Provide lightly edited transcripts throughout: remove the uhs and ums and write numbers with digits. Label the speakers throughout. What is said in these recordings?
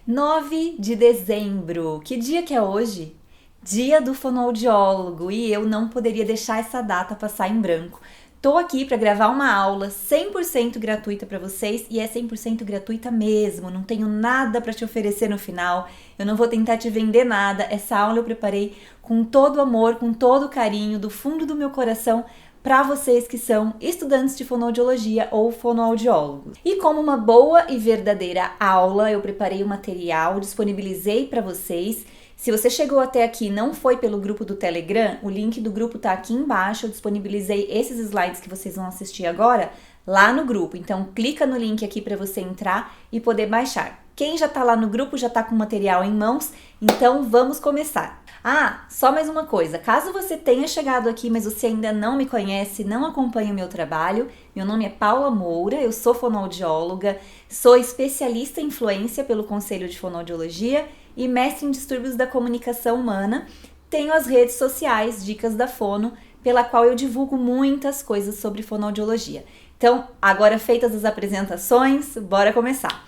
Speaker 1: 9 de dezembro. Que dia que é hoje? Dia do fonoaudiólogo, e eu não poderia deixar essa data passar em branco. Tô aqui para gravar uma aula 100% gratuita para vocês, e é 100% gratuita mesmo. Não tenho nada para te oferecer no final. Eu não vou tentar te vender nada. Essa aula eu preparei com todo amor, com todo carinho, do fundo do meu coração, para vocês que são estudantes de fonoaudiologia ou fonoaudiólogos. E como uma boa e verdadeira aula, eu preparei o material, disponibilizei para vocês. Se você chegou até aqui e não foi pelo grupo do Telegram, o link do grupo tá aqui embaixo. Eu disponibilizei esses slides que vocês vão assistir agora lá no grupo. Então clica no link aqui para você entrar e poder baixar. Quem já tá lá no grupo já tá com o material em mãos, então vamos começar. Ah, só mais uma coisa, caso você tenha chegado aqui, mas você ainda não me conhece, não acompanha o meu trabalho, meu nome é Paula Moura, eu sou fonoaudióloga, sou especialista em fluência pelo Conselho de Fonoaudiologia e mestre em distúrbios da comunicação humana. Tenho as redes sociais Dicas da Fono, pela qual eu divulgo muitas coisas sobre fonoaudiologia. Então, agora feitas as apresentações, bora começar.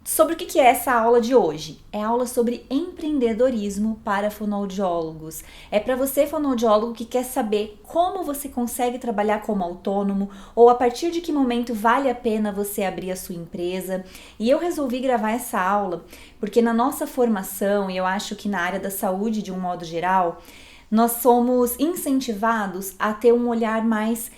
Speaker 1: Sobre o que é essa aula de hoje? É aula sobre empreendedorismo para fonoaudiólogos. É para você, fonoaudiólogo, que quer saber como você consegue trabalhar como autônomo ou a partir de que momento vale a pena você abrir a sua empresa. E eu resolvi gravar essa aula porque na nossa formação, e eu acho que na área da saúde de um modo geral, nós somos incentivados a ter um olhar mais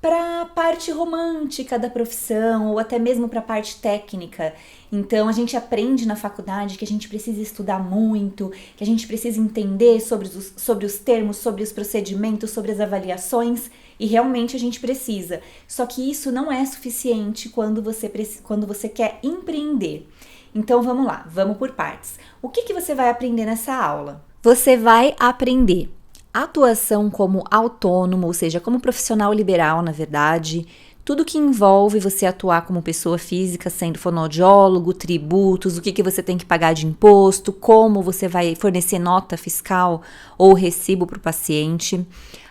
Speaker 1: para a parte romântica da profissão ou até mesmo para a parte técnica. Então a gente aprende na faculdade que a gente precisa estudar muito, que a gente precisa entender sobre os termos, sobre os procedimentos, sobre as avaliações, e realmente a gente precisa. Só que isso não é suficiente quando você quer empreender. Então vamos lá, vamos por partes. O que você vai aprender nessa aula? Você vai aprender atuação como autônomo, ou seja, como profissional liberal, na verdade, tudo que envolve você atuar como pessoa física, sendo fonoaudiólogo, tributos, o que você tem que pagar de imposto, como você vai fornecer nota fiscal ou recibo para o paciente.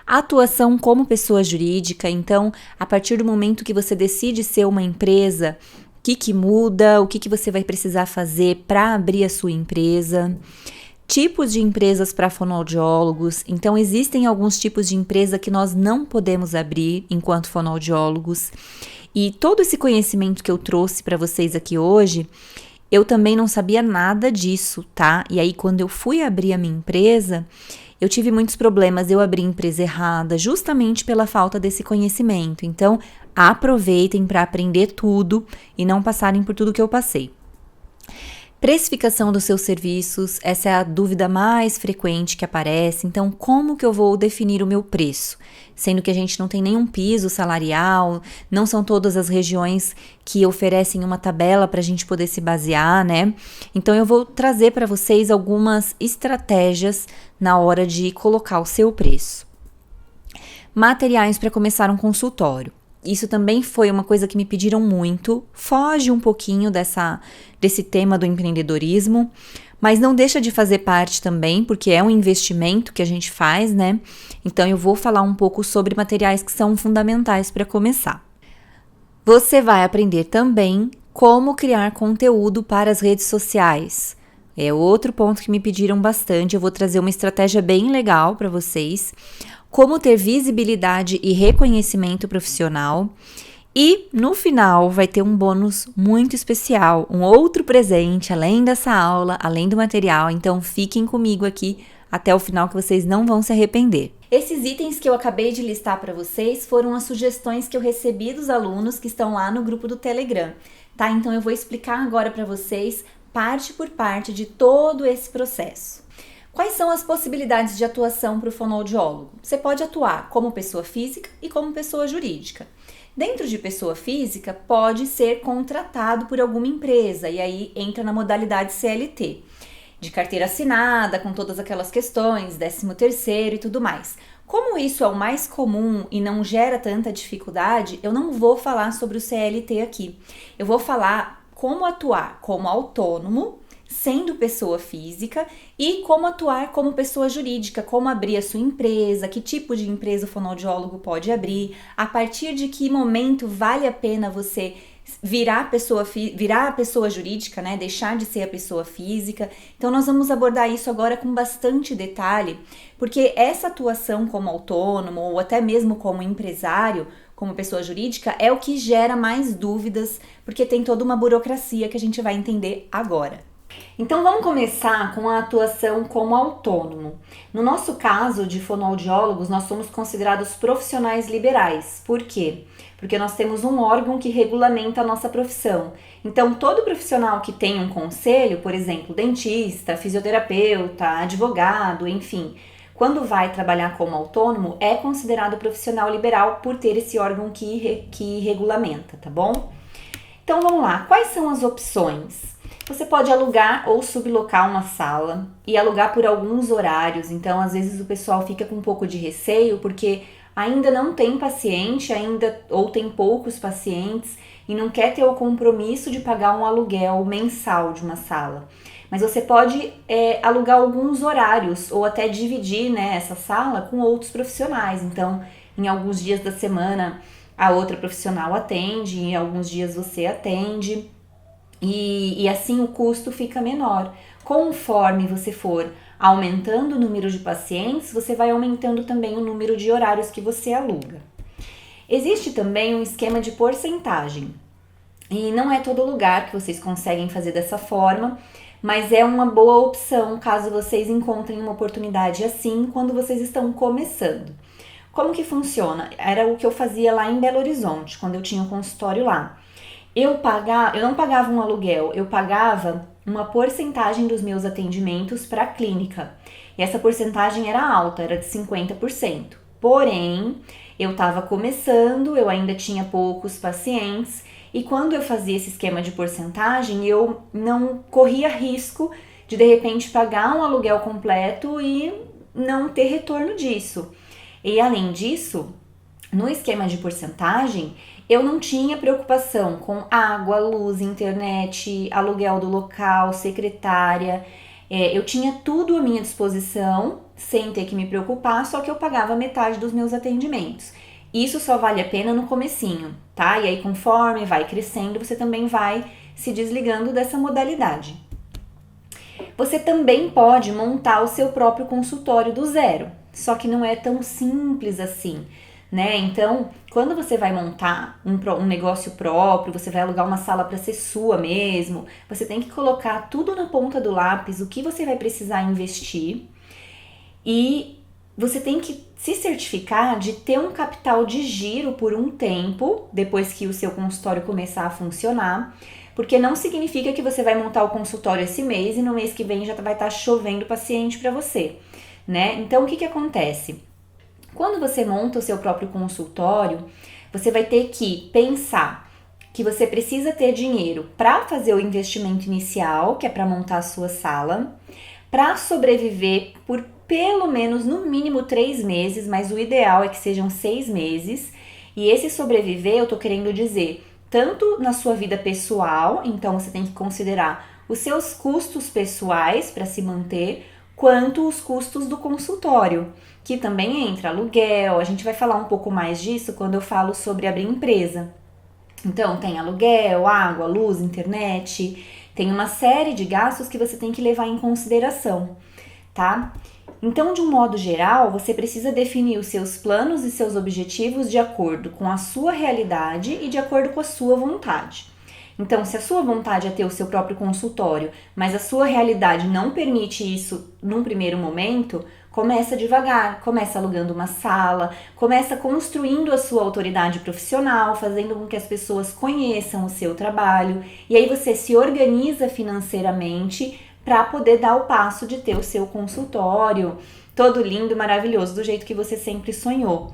Speaker 1: Atuação como pessoa jurídica, então, a partir do momento que você decide ser uma empresa, o que muda, o que você vai precisar fazer para abrir a sua empresa. Tipos de empresas para fonoaudiólogos. Então, existem alguns tipos de empresa que nós não podemos abrir enquanto fonoaudiólogos. E todo esse conhecimento que eu trouxe para vocês aqui hoje, eu também não sabia nada disso, tá? E aí, quando eu fui abrir a minha empresa, eu tive muitos problemas. Eu abri a empresa errada, justamente pela falta desse conhecimento. Então, aproveitem para aprender tudo e não passarem por tudo que eu passei. Precificação dos seus serviços, essa é a dúvida mais frequente que aparece. Então, como que eu vou definir o meu preço? Sendo que a gente não tem nenhum piso salarial, não são todas as regiões que oferecem uma tabela para a gente poder se basear, né? Então, eu vou trazer para vocês algumas estratégias na hora de colocar o seu preço. Materiais para começar um consultório. Isso também foi uma coisa que me pediram muito, foge um pouquinho desse tema do empreendedorismo, mas não deixa de fazer parte também, porque é um investimento que a gente faz, né? Então eu vou falar um pouco sobre materiais que são fundamentais para começar. Você vai aprender também como criar conteúdo para as redes sociais. É outro ponto que me pediram bastante, eu vou trazer uma estratégia bem legal para vocês. Como ter visibilidade e reconhecimento profissional. E no final vai ter um bônus muito especial, um outro presente, além dessa aula, além do material. Então fiquem comigo aqui até o final que vocês não vão se arrepender. Esses itens que eu acabei de listar para vocês foram as sugestões que eu recebi dos alunos que estão lá no grupo do Telegram, tá? Então eu vou explicar agora para vocês, parte por parte, de todo esse processo. Quais são as possibilidades de atuação para o fonoaudiólogo? Você pode atuar como pessoa física e como pessoa jurídica. Dentro de pessoa física, pode ser contratado por alguma empresa, e aí entra na modalidade CLT, de carteira assinada, com todas aquelas questões, 13º e tudo mais. Como isso é o mais comum e não gera tanta dificuldade, eu não vou falar sobre o CLT aqui. Eu vou falar como atuar como autônomo, sendo pessoa física, e como atuar como pessoa jurídica, como abrir a sua empresa, que tipo de empresa o fonoaudiólogo pode abrir, a partir de que momento vale a pena você virar a pessoa jurídica, né? Deixar de ser a pessoa física. Então nós vamos abordar isso agora com bastante detalhe, porque essa atuação como autônomo ou até mesmo como empresário, como pessoa jurídica, é o que gera mais dúvidas, porque tem toda uma burocracia que a gente vai entender agora. Então vamos começar com a atuação como autônomo. No nosso caso de fonoaudiólogos, nós somos considerados profissionais liberais. Por quê? Porque nós temos um órgão que regulamenta a nossa profissão. Então todo profissional que tem um conselho, por exemplo, dentista, fisioterapeuta, advogado, enfim, quando vai trabalhar como autônomo, é considerado profissional liberal por ter esse órgão que regulamenta, tá bom? Então vamos lá, quais são as opções? Você pode alugar ou sublocar uma sala e alugar por alguns horários. Então, às vezes o pessoal fica com um pouco de receio porque ainda não tem paciente, ou tem poucos pacientes e não quer ter o compromisso de pagar um aluguel mensal de uma sala. Mas você pode alugar alguns horários ou até dividir, né, essa sala com outros profissionais. Então, em alguns dias da semana a outra profissional atende, em alguns dias você atende. E assim o custo fica menor. Conforme você for aumentando o número de pacientes, você vai aumentando também o número de horários que você aluga. Existe também um esquema de porcentagem. E não é todo lugar que vocês conseguem fazer dessa forma, mas é uma boa opção caso vocês encontrem uma oportunidade assim quando vocês estão começando. Como que funciona? Era o que eu fazia lá em Belo Horizonte, quando eu tinha um consultório lá. Eu não pagava um aluguel, eu pagava uma porcentagem dos meus atendimentos para a clínica. E essa porcentagem era alta, era de 50%. Porém, eu estava começando, eu ainda tinha poucos pacientes, e quando eu fazia esse esquema de porcentagem, eu não corria risco de repente pagar um aluguel completo e não ter retorno disso. E além disso, no esquema de porcentagem, eu não tinha preocupação com água, luz, internet, aluguel do local, secretária. Eu tinha tudo à minha disposição, sem ter que me preocupar, só que eu pagava metade dos meus atendimentos. Isso só vale a pena no comecinho, tá? E aí, conforme vai crescendo, você também vai se desligando dessa modalidade. Você também pode montar o seu próprio consultório do zero, só que não é tão simples assim, né? Então, quando você vai montar um negócio próprio, você vai alugar uma sala para ser sua mesmo, você tem que colocar tudo na ponta do lápis, o que você vai precisar investir, e você tem que se certificar de ter um capital de giro por um tempo, depois que o seu consultório começar a funcionar, porque não significa que você vai montar o consultório esse mês e no mês que vem já vai estar chovendo paciente para você, né? Então, o que acontece? Quando você monta o seu próprio consultório, você vai ter que pensar que você precisa ter dinheiro para fazer o investimento inicial, que é para montar a sua sala, para sobreviver por pelo menos no mínimo 3 meses, mas o ideal é que sejam 6 meses. E esse sobreviver, eu tô querendo dizer, tanto na sua vida pessoal, então você tem que considerar os seus custos pessoais para se manter, quanto os custos do consultório, que também entra aluguel. A gente vai falar um pouco mais disso quando eu falo sobre abrir empresa. Então, tem aluguel, água, luz, internet, tem uma série de gastos que você tem que levar em consideração, tá? Então, de um modo geral, você precisa definir os seus planos e seus objetivos de acordo com a sua realidade e de acordo com a sua vontade. Então, se a sua vontade é ter o seu próprio consultório, mas a sua realidade não permite isso num primeiro momento, começa devagar, começa alugando uma sala, começa construindo a sua autoridade profissional, fazendo com que as pessoas conheçam o seu trabalho, e aí você se organiza financeiramente para poder dar o passo de ter o seu consultório todo lindo, maravilhoso, do jeito que você sempre sonhou.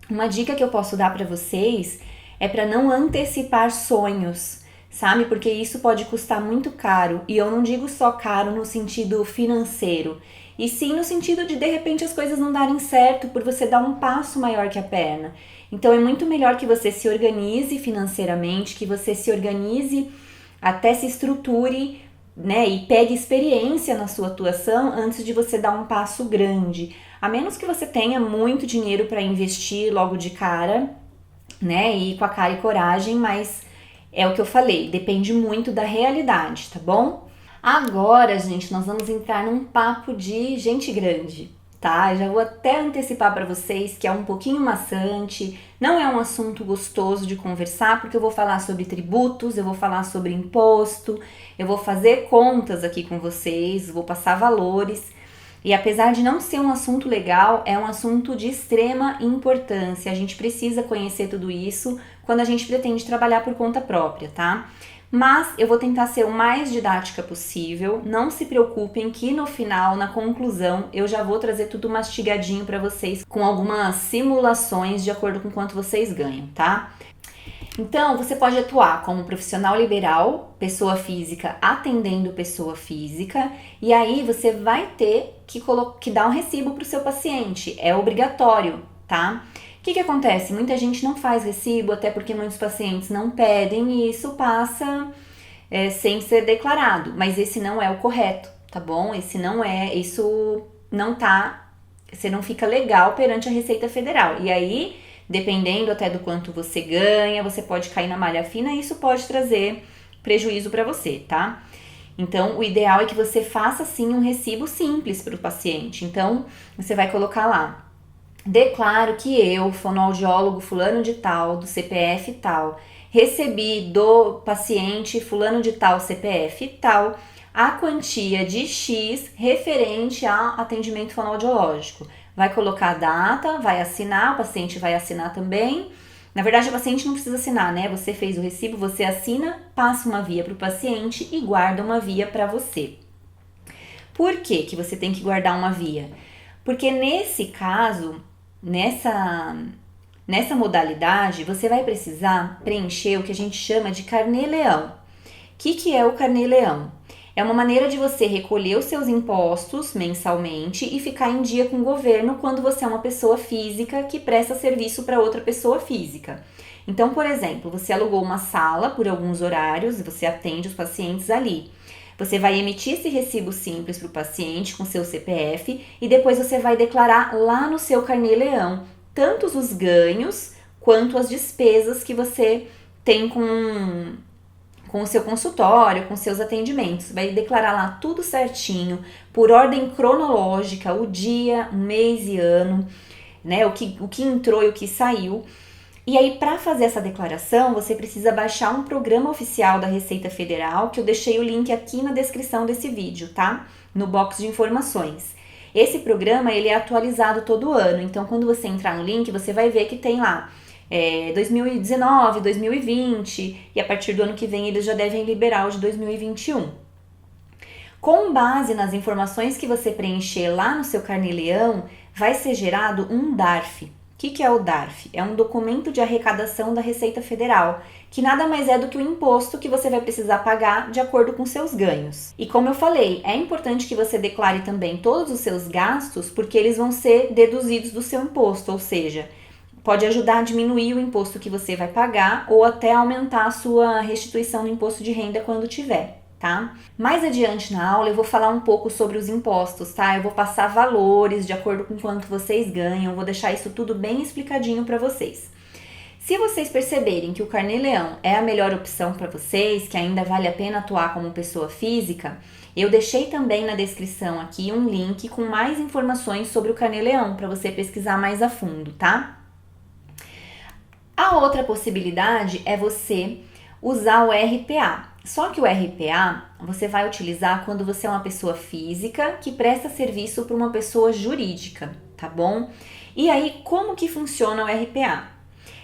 Speaker 1: Uma dica que eu posso dar para vocês é para não antecipar sonhos, sabe? Porque isso pode custar muito caro, e eu não digo só caro no sentido financeiro, e sim no sentido de repente as coisas não darem certo por você dar um passo maior que a perna. Então é muito melhor que você se organize financeiramente, que você se organize, até se estruture, né, e pegue experiência na sua atuação antes de você dar um passo grande. A menos que você tenha muito dinheiro para investir logo de cara, né, e com a cara e coragem, mas É o que eu falei, depende muito da realidade, tá bom? Agora, gente, nós vamos entrar num papo de gente grande, tá? Eu já vou até antecipar para vocês que é um pouquinho maçante, não é um assunto gostoso de conversar, porque eu vou falar sobre tributos, eu vou falar sobre imposto, eu vou fazer contas aqui com vocês, vou passar valores. E apesar de não ser um assunto legal, é um assunto de extrema importância. A gente precisa conhecer tudo isso quando a gente pretende trabalhar por conta própria, tá? Mas eu vou tentar ser o mais didática possível. Não se preocupem que no final, na conclusão, eu já vou trazer tudo mastigadinho para vocês com algumas simulações de acordo com quanto vocês ganham, tá? Então, você pode atuar como profissional liberal, pessoa física atendendo pessoa física, e aí você vai ter que dar um recibo para o seu paciente, é obrigatório, tá? O que acontece? Muita gente não faz recibo, até porque muitos pacientes não pedem e isso passa sem ser declarado, mas esse não é o correto, tá bom? Isso não tá, você não fica legal perante a Receita Federal, e aí dependendo até do quanto você ganha, você pode cair na malha fina e isso pode trazer prejuízo para você, tá? Então, o ideal é que você faça sim um recibo simples para o paciente. Então, você vai colocar lá: declaro que eu, fonoaudiólogo fulano de tal, do CPF tal, recebi do paciente fulano de tal, CPF tal, a quantia de X referente a atendimento fonoaudiológico. Vai colocar a data, vai assinar, o paciente vai assinar também. Na verdade, o paciente não precisa assinar, né? Você fez o recibo, você assina, passa uma via para o paciente e guarda uma via para você. Por que que você tem que guardar uma via? Porque nesse caso, nessa modalidade, você vai precisar preencher o que a gente chama de carnê-leão. O que é o carnê-leão? É uma maneira de você recolher os seus impostos mensalmente e ficar em dia com o governo quando você é uma pessoa física que presta serviço para outra pessoa física. Então, por exemplo, você alugou uma sala por alguns horários e você atende os pacientes ali. Você vai emitir esse recibo simples para o paciente com seu CPF e depois você vai declarar lá no seu carnê-leão tanto os ganhos quanto as despesas que você tem com o seu consultório, com seus atendimentos. Vai declarar lá tudo certinho, por ordem cronológica, o dia, o mês e ano, né? O que entrou e o que saiu. E aí, para fazer essa declaração, você precisa baixar um programa oficial da Receita Federal, que eu deixei o link aqui na descrição desse vídeo, tá? No box de informações. Esse programa, ele é atualizado todo ano, então quando você entrar no link, você vai ver que tem lá 2019, 2020 e a partir do ano que vem eles já devem liberar o de 2021. Com base nas informações que você preencher lá no seu carnê-leão, vai ser gerado um DARF. O que é o DARF? É um documento de arrecadação da Receita Federal, que nada mais é do que o imposto que você vai precisar pagar de acordo com seus ganhos. E como eu falei, é importante que você declare também todos os seus gastos, porque eles vão ser deduzidos do seu imposto, ou seja, pode ajudar a diminuir o imposto que você vai pagar ou até aumentar a sua restituição do imposto de renda quando tiver, tá? Mais adiante na aula eu vou falar um pouco sobre os impostos, tá? Eu vou passar valores de acordo com quanto vocês ganham, vou deixar isso tudo bem explicadinho para vocês. Se vocês perceberem que o carnê-leão é a melhor opção para vocês, que ainda vale a pena atuar como pessoa física, eu deixei também na descrição aqui um link com mais informações sobre o carnê-leão para você pesquisar mais a fundo, tá? A outra possibilidade é você usar o RPA. Só que o RPA você vai utilizar quando você é uma pessoa física que presta serviço para uma pessoa jurídica, tá bom? E aí, como que funciona o RPA?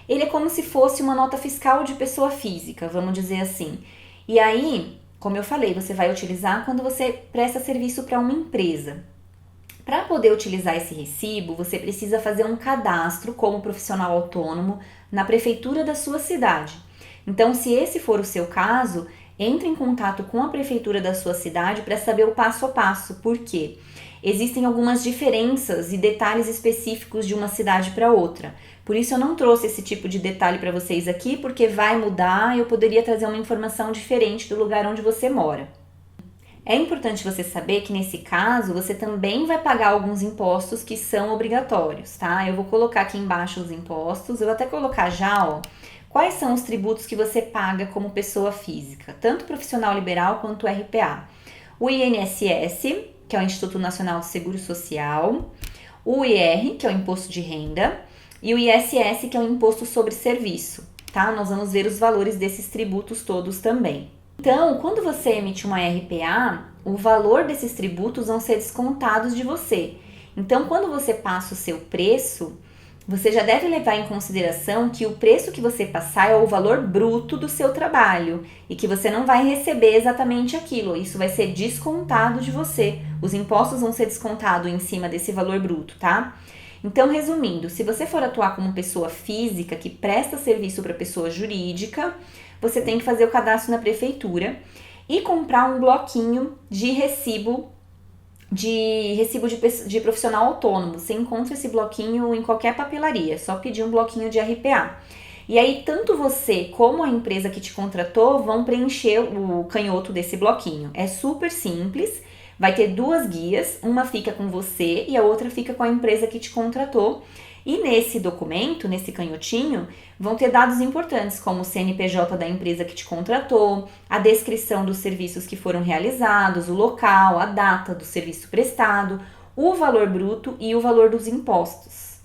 Speaker 1: Ele é como se fosse uma nota fiscal de pessoa física, vamos dizer assim. E aí, como eu falei, você vai utilizar quando você presta serviço para uma empresa. Para poder utilizar esse recibo, você precisa fazer um cadastro como profissional autônomo na prefeitura da sua cidade. Então, se esse for o seu caso, entre em contato com a prefeitura da sua cidade para saber o passo a passo. Por quê? Existem algumas diferenças e detalhes específicos de uma cidade para outra. Por isso eu não trouxe esse tipo de detalhe para vocês aqui, porque vai mudar e eu poderia trazer uma informação diferente do lugar onde você mora. É importante você saber que nesse caso você também vai pagar alguns impostos que são obrigatórios, tá? Eu vou colocar aqui embaixo os impostos, eu vou até colocar já, ó, Quais são os tributos que você paga como pessoa física, tanto profissional liberal quanto RPA? O INSS, que é o Instituto Nacional de Seguro Social, o IR, que é o Imposto de Renda, e o ISS, que é o Imposto sobre Serviço, tá? Nós vamos ver os valores desses tributos todos também. Então, quando você emite uma RPA, o valor desses tributos vão ser descontados de você. Então, quando você passa o seu preço, você já deve levar em consideração que o preço que você passar é o valor bruto do seu trabalho e que você não vai receber exatamente aquilo. Isso vai ser descontado de você. Os impostos vão ser descontados em cima desse valor bruto, tá? Então, resumindo, se você for atuar como pessoa física que presta serviço para pessoa jurídica, você tem que fazer o cadastro na prefeitura e comprar um bloquinho de recibo de profissional autônomo. Você encontra esse bloquinho em qualquer papelaria, é só pedir um bloquinho de RPA. E aí, tanto você como a empresa que te contratou vão preencher o canhoto desse bloquinho. É super simples, vai ter 2 guias, uma fica com você e a outra fica com a empresa que te contratou. E nesse documento, nesse canhotinho, vão ter dados importantes como o CNPJ da empresa que te contratou, a descrição dos serviços que foram realizados, o local, a data do serviço prestado, o valor bruto e o valor dos impostos.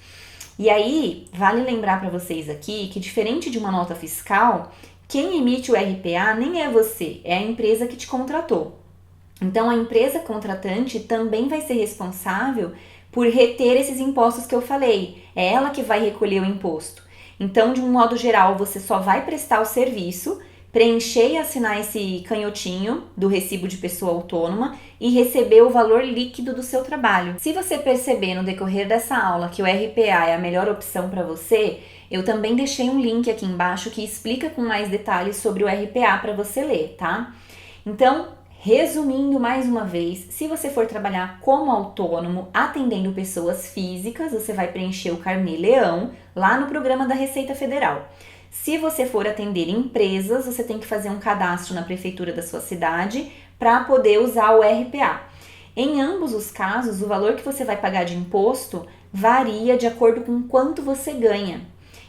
Speaker 1: E aí, vale lembrar para vocês aqui que, diferente de uma nota fiscal, quem emite o RPA nem é você, é a empresa que te contratou. Então, a empresa contratante também vai ser responsável por reter esses impostos que eu falei. É ela que vai recolher o imposto. Então, de um modo geral, você só vai prestar o serviço, preencher e assinar esse canhotinho do recibo de pessoa autônoma e receber o valor líquido do seu trabalho. Se você perceber no decorrer dessa aula que o RPA é a melhor opção para você, eu também deixei um link aqui embaixo que explica com mais detalhes sobre o RPA para você ler, tá? Então, resumindo mais uma vez, se você for trabalhar como autônomo, atendendo pessoas físicas, você vai preencher o carnê-leão lá no programa da Receita Federal. Se você for atender empresas, você tem que fazer um cadastro na prefeitura da sua cidade para poder usar o RPA. Em ambos os casos, o valor que você vai pagar de imposto varia de acordo com quanto você ganha.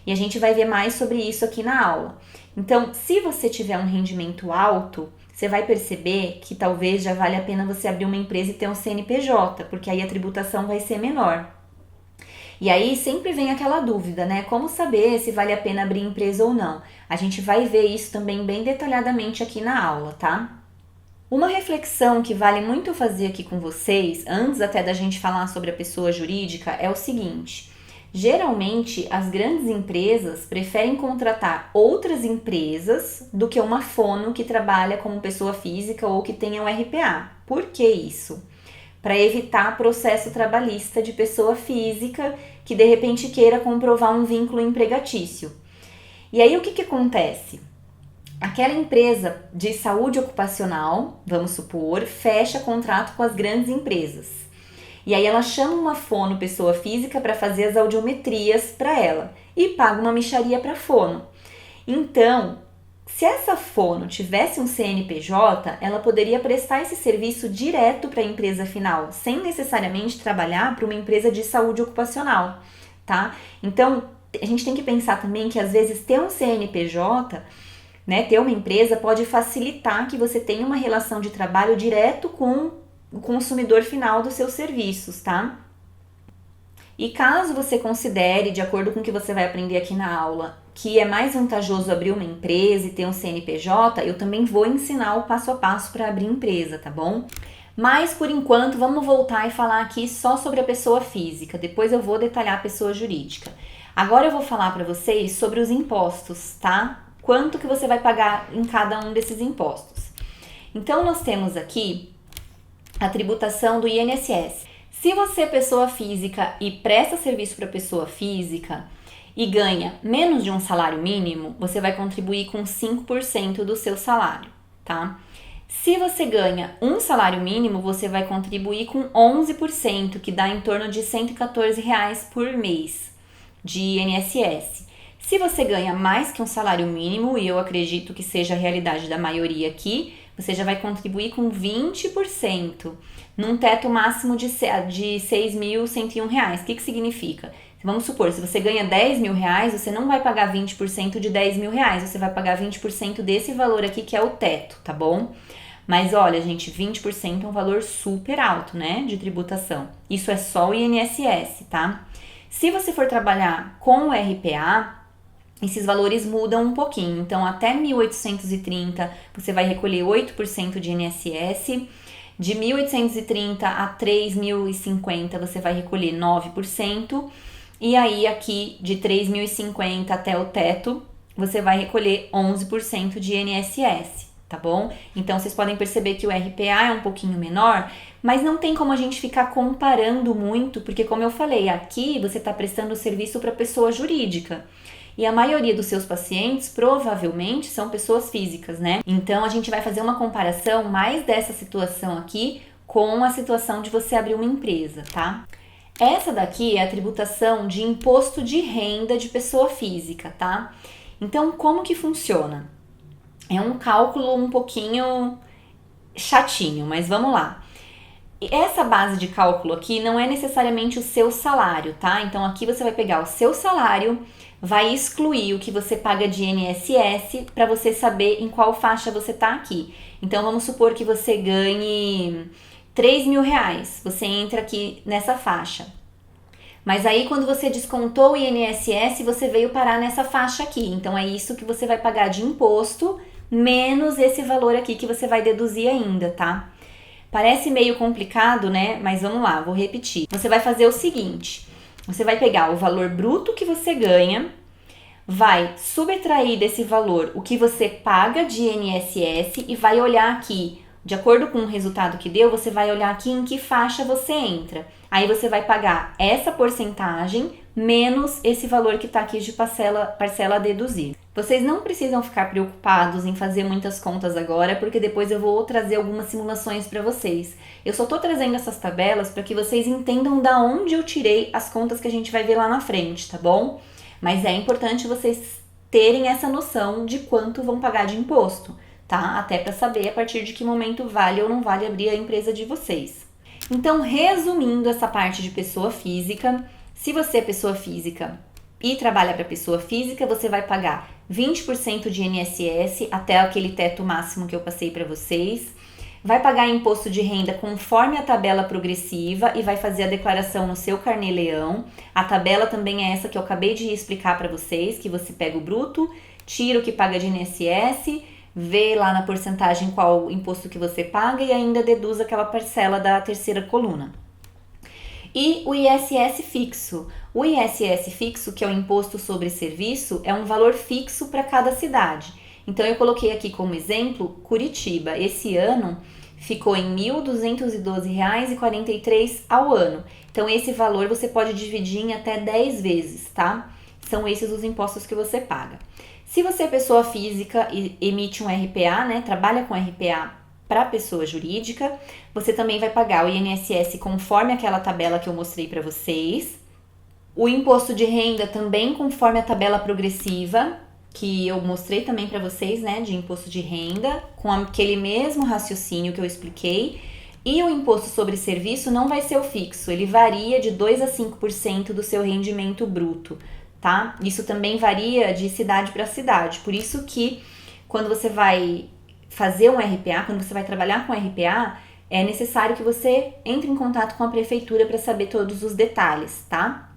Speaker 1: E a gente vai ver mais sobre isso aqui na aula. Então, se você tiver um rendimento alto, você vai perceber que talvez já vale a pena você abrir uma empresa e ter um CNPJ, porque aí a tributação vai ser menor. E aí sempre vem aquela dúvida, né? Como saber se vale a pena abrir empresa ou não? A gente vai ver isso também bem detalhadamente aqui na aula, tá? Uma reflexão que vale muito fazer aqui com vocês, antes até da gente falar sobre a pessoa jurídica, é o seguinte: geralmente as grandes empresas preferem contratar outras empresas do que uma fono que trabalha como pessoa física ou que tenha um RPA. Por que isso? Para evitar processo trabalhista de pessoa física que de repente queira comprovar um vínculo empregatício. E aí o que acontece? Aquela empresa de saúde ocupacional, vamos supor, fecha contrato com as grandes empresas. E aí ela chama uma fono pessoa física para fazer as audiometrias para ela e paga uma mixaria para a fono. Então, se essa fono tivesse um CNPJ, ela poderia prestar esse serviço direto para a empresa final, sem necessariamente trabalhar para uma empresa de saúde ocupacional, tá? Então, a gente tem que pensar também que às vezes ter um CNPJ, né, ter uma empresa pode facilitar que você tenha uma relação de trabalho direto com o consumidor final dos seus serviços, tá? E caso você considere, de acordo com o que você vai aprender aqui na aula, que é mais vantajoso abrir uma empresa e ter um CNPJ, eu também vou ensinar o passo a passo para abrir empresa, tá bom? Mas, por enquanto, vamos voltar e falar aqui só sobre a pessoa física. Depois eu vou detalhar a pessoa jurídica. Agora eu vou falar para vocês sobre os impostos, tá? Quanto que você vai pagar em cada um desses impostos. Então, nós temos aqui a tributação do INSS. Se você é pessoa física e presta serviço para pessoa física e ganha menos de um salário mínimo, você vai contribuir com 5% do seu salário, tá? Se você ganha um salário mínimo, você vai contribuir com 11%, que dá em torno de R$ 114 por mês de INSS. Se você ganha mais que um salário mínimo, e eu acredito que seja a realidade da maioria aqui, você já vai contribuir com 20%, num teto máximo de R$ 6.101. O que significa? Vamos supor, se você ganha 10 mil reais, você não vai pagar 20% de 10 mil reais, você vai pagar 20% desse valor aqui que é o teto, tá bom? Mas olha, gente, 20% é um valor super alto, né, de tributação. Isso é só o INSS, tá? Se você for trabalhar com o RPA, esses valores mudam um pouquinho. Então, até 1.830 você vai recolher 8% de INSS. De 1.830 a 3.050 você vai recolher 9%. E aí, aqui, de 3.050 até o teto, você vai recolher 11% de INSS. Tá bom? Então, vocês podem perceber que o RPA é um pouquinho menor, mas não tem como a gente ficar comparando muito, porque como eu falei, aqui você está prestando serviço para pessoa jurídica. E a maioria dos seus pacientes provavelmente são pessoas físicas, né? Então, a gente vai fazer uma comparação mais dessa situação aqui com a situação de você abrir uma empresa, tá? Essa daqui é a tributação de imposto de renda de pessoa física, tá? Então, como que funciona? É um cálculo um pouquinho chatinho, mas vamos lá. Essa base de cálculo aqui não é necessariamente o seu salário, tá? Então aqui você vai pegar o seu salário, vai excluir o que você paga de INSS para você saber em qual faixa você tá aqui. Então vamos supor que você ganhe 3 mil reais, você entra aqui nessa faixa. Mas aí quando você descontou o INSS, você veio parar nessa faixa aqui. Então é isso que você vai pagar de imposto, menos esse valor aqui que você vai deduzir ainda, tá? Parece meio complicado, né? Mas vamos lá, vou repetir. Você vai fazer o seguinte, você vai pegar o valor bruto que você ganha, vai subtrair desse valor o que você paga de INSS e vai olhar aqui, de acordo com o resultado que deu, você vai olhar aqui em que faixa você entra. Aí você vai pagar essa porcentagem menos esse valor que tá aqui de parcela a deduzir. Vocês não precisam ficar preocupados em fazer muitas contas agora, porque depois eu vou trazer algumas simulações para vocês. Eu só tô trazendo essas tabelas para que vocês entendam da onde eu tirei as contas que a gente vai ver lá na frente, tá bom? Mas é importante vocês terem essa noção de quanto vão pagar de imposto, tá? Até para saber a partir de que momento vale ou não vale abrir a empresa de vocês. Então, resumindo essa parte de pessoa física, se você é pessoa física e trabalha para pessoa física, você vai pagar 20% de INSS até aquele teto máximo que eu passei para vocês. Vai pagar imposto de renda conforme a tabela progressiva e vai fazer a declaração no seu carnê-leão. A tabela também é essa que eu acabei de explicar para vocês, que você pega o bruto, tira o que paga de INSS, vê lá na porcentagem qual o imposto que você paga e ainda deduz aquela parcela da terceira coluna. E o ISS fixo. O ISS fixo, que é o imposto sobre serviço, é um valor fixo para cada cidade. Então eu coloquei aqui como exemplo Curitiba. Esse ano ficou em R$ 1.212,43 ao ano. Então esse valor você pode dividir em até 10 vezes, tá? São esses os impostos que você paga. Se você é pessoa física e emite um RPA, né, trabalha com RPA para pessoa jurídica, você também vai pagar o INSS conforme aquela tabela que eu mostrei para vocês. O imposto de renda também conforme a tabela progressiva, que eu mostrei também para vocês, né, de imposto de renda, com aquele mesmo raciocínio que eu expliquei. E o imposto sobre serviço não vai ser o fixo, ele varia de 2 a 5% do seu rendimento bruto, tá? Isso também varia de cidade para cidade, por isso que quando você vai fazer um RPA, quando você vai trabalhar com RPA, é necessário que você entre em contato com a prefeitura para saber todos os detalhes, tá?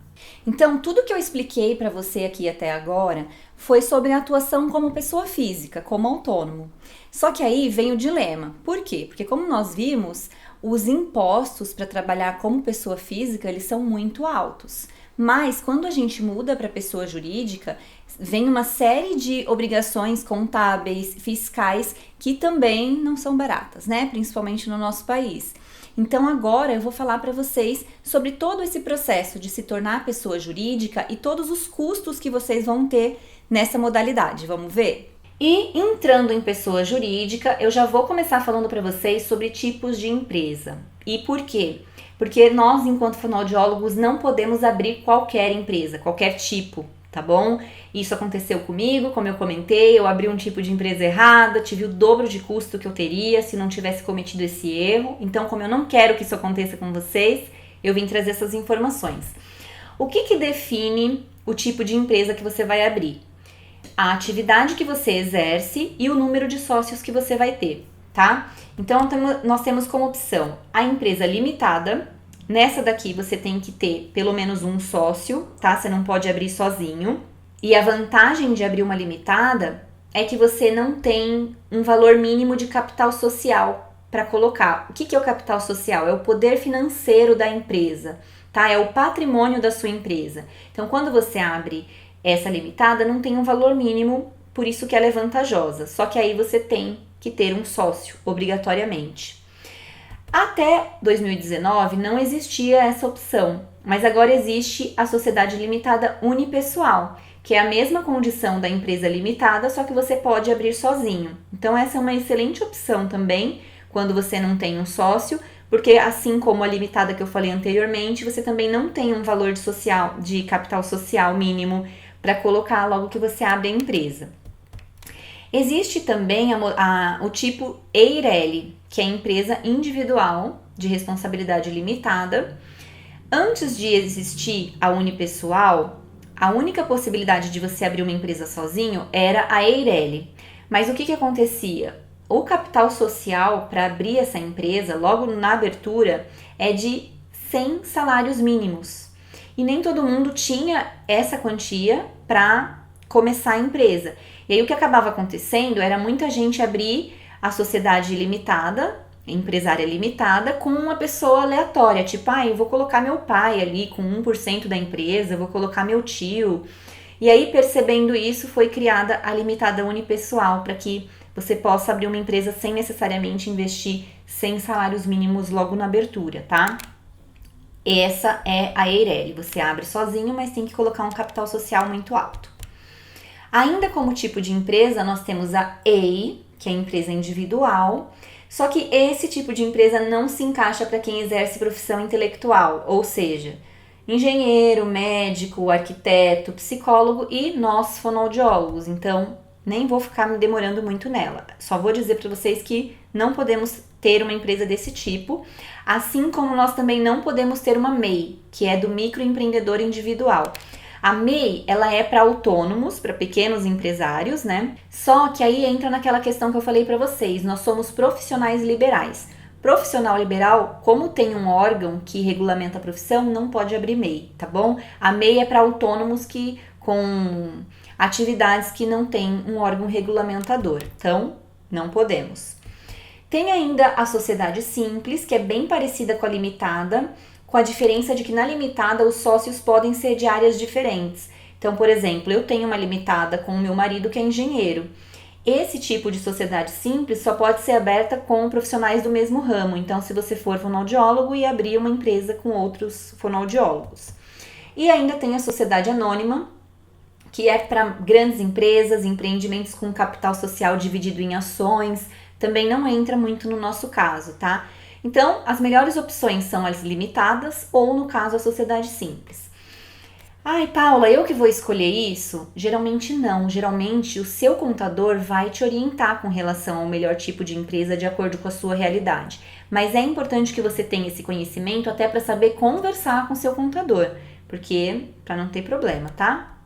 Speaker 1: Então, tudo que eu expliquei para você aqui até agora foi sobre a atuação como pessoa física, como autônomo. Só que aí vem o dilema. Por quê? Porque como nós vimos, os impostos para trabalhar como pessoa física, eles são muito altos. Mas quando a gente muda para pessoa jurídica, vem uma série de obrigações contábeis, fiscais, que também não são baratas, né? Principalmente no nosso país. Então agora eu vou falar para vocês sobre todo esse processo de se tornar pessoa jurídica e todos os custos que vocês vão ter nessa modalidade. Vamos ver? E entrando em pessoa jurídica, eu já vou começar falando para vocês sobre tipos de empresa. E por quê? Porque nós, enquanto fonoaudiólogos, não podemos abrir qualquer empresa, qualquer tipo, tá bom? Isso aconteceu comigo, como eu comentei, eu abri um tipo de empresa errada, tive o dobro de custo que eu teria se não tivesse cometido esse erro. Então, como eu não quero que isso aconteça com vocês, eu vim trazer essas informações. O que define o tipo de empresa que você vai abrir? A atividade que você exerce e o número de sócios que você vai ter, tá? Então, nós temos como opção a empresa limitada. Nessa daqui você tem que ter pelo menos um sócio, tá? Você não pode abrir sozinho. E a vantagem de abrir uma limitada é que você não tem um valor mínimo de capital social para colocar. O que é o capital social? É o poder financeiro da empresa, tá? É o patrimônio da sua empresa. Então, quando você abre essa limitada, não tem um valor mínimo, por isso que ela é vantajosa. Só que aí você tem que ter um sócio, obrigatoriamente. Até 2019 não existia essa opção, mas agora existe a sociedade limitada unipessoal, que é a mesma condição da empresa limitada, só que você pode abrir sozinho. Então essa é uma excelente opção também, quando você não tem um sócio, porque assim como a limitada que eu falei anteriormente, você também não tem um valor de capital social mínimo para colocar logo que você abre a empresa. Existe também o tipo EIRELI, que é a empresa individual de responsabilidade limitada. Antes de existir a unipessoal, a única possibilidade de você abrir uma empresa sozinho era a EIRELI. Mas o que acontecia? O capital social para abrir essa empresa, logo na abertura, é de 100 salários mínimos. E nem todo mundo tinha essa quantia para começar a empresa. E aí o que acabava acontecendo era muita gente abrir a sociedade limitada, empresária limitada, com uma pessoa aleatória, tipo, eu vou colocar meu pai ali com 1% da empresa, vou colocar meu tio. E aí, percebendo isso, foi criada a limitada unipessoal, para que você possa abrir uma empresa sem necessariamente investir 100 salários mínimos logo na abertura, tá? Essa é a EIRELI, você abre sozinho, mas tem que colocar um capital social muito alto. Ainda como tipo de empresa, nós temos a EI, que é a empresa individual, só que esse tipo de empresa não se encaixa para quem exerce profissão intelectual, ou seja, engenheiro, médico, arquiteto, psicólogo e nós fonoaudiólogos. Então, nem vou ficar me demorando muito nela. Só vou dizer para vocês que não podemos ter uma empresa desse tipo, assim como nós também não podemos ter uma MEI, que é do microempreendedor individual. A MEI, ela é para autônomos, para pequenos empresários, né? Só que aí entra naquela questão que eu falei para vocês, nós somos profissionais liberais. Profissional liberal, como tem um órgão que regulamenta a profissão, não pode abrir MEI, tá bom? A MEI é para autônomos com atividades que não tem um órgão regulamentador, então não podemos. Tem ainda a sociedade simples, que é bem parecida com a limitada, com a diferença de que na limitada os sócios podem ser de áreas diferentes. Então, por exemplo, eu tenho uma limitada com o meu marido que é engenheiro. Esse tipo de sociedade simples só pode ser aberta com profissionais do mesmo ramo. Então, se você for fonoaudiólogo e abrir uma empresa com outros fonoaudiólogos. E ainda tem a sociedade anônima, que é para grandes empresas, empreendimentos com capital social dividido em ações. Também não entra muito no nosso caso, tá? Então, as melhores opções são as limitadas ou, no caso, a sociedade simples. Paula, eu que vou escolher isso? Geralmente não. Geralmente, o seu contador vai te orientar com relação ao melhor tipo de empresa de acordo com a sua realidade. Mas é importante que você tenha esse conhecimento até para saber conversar com o seu contador, porque para não ter problema, tá?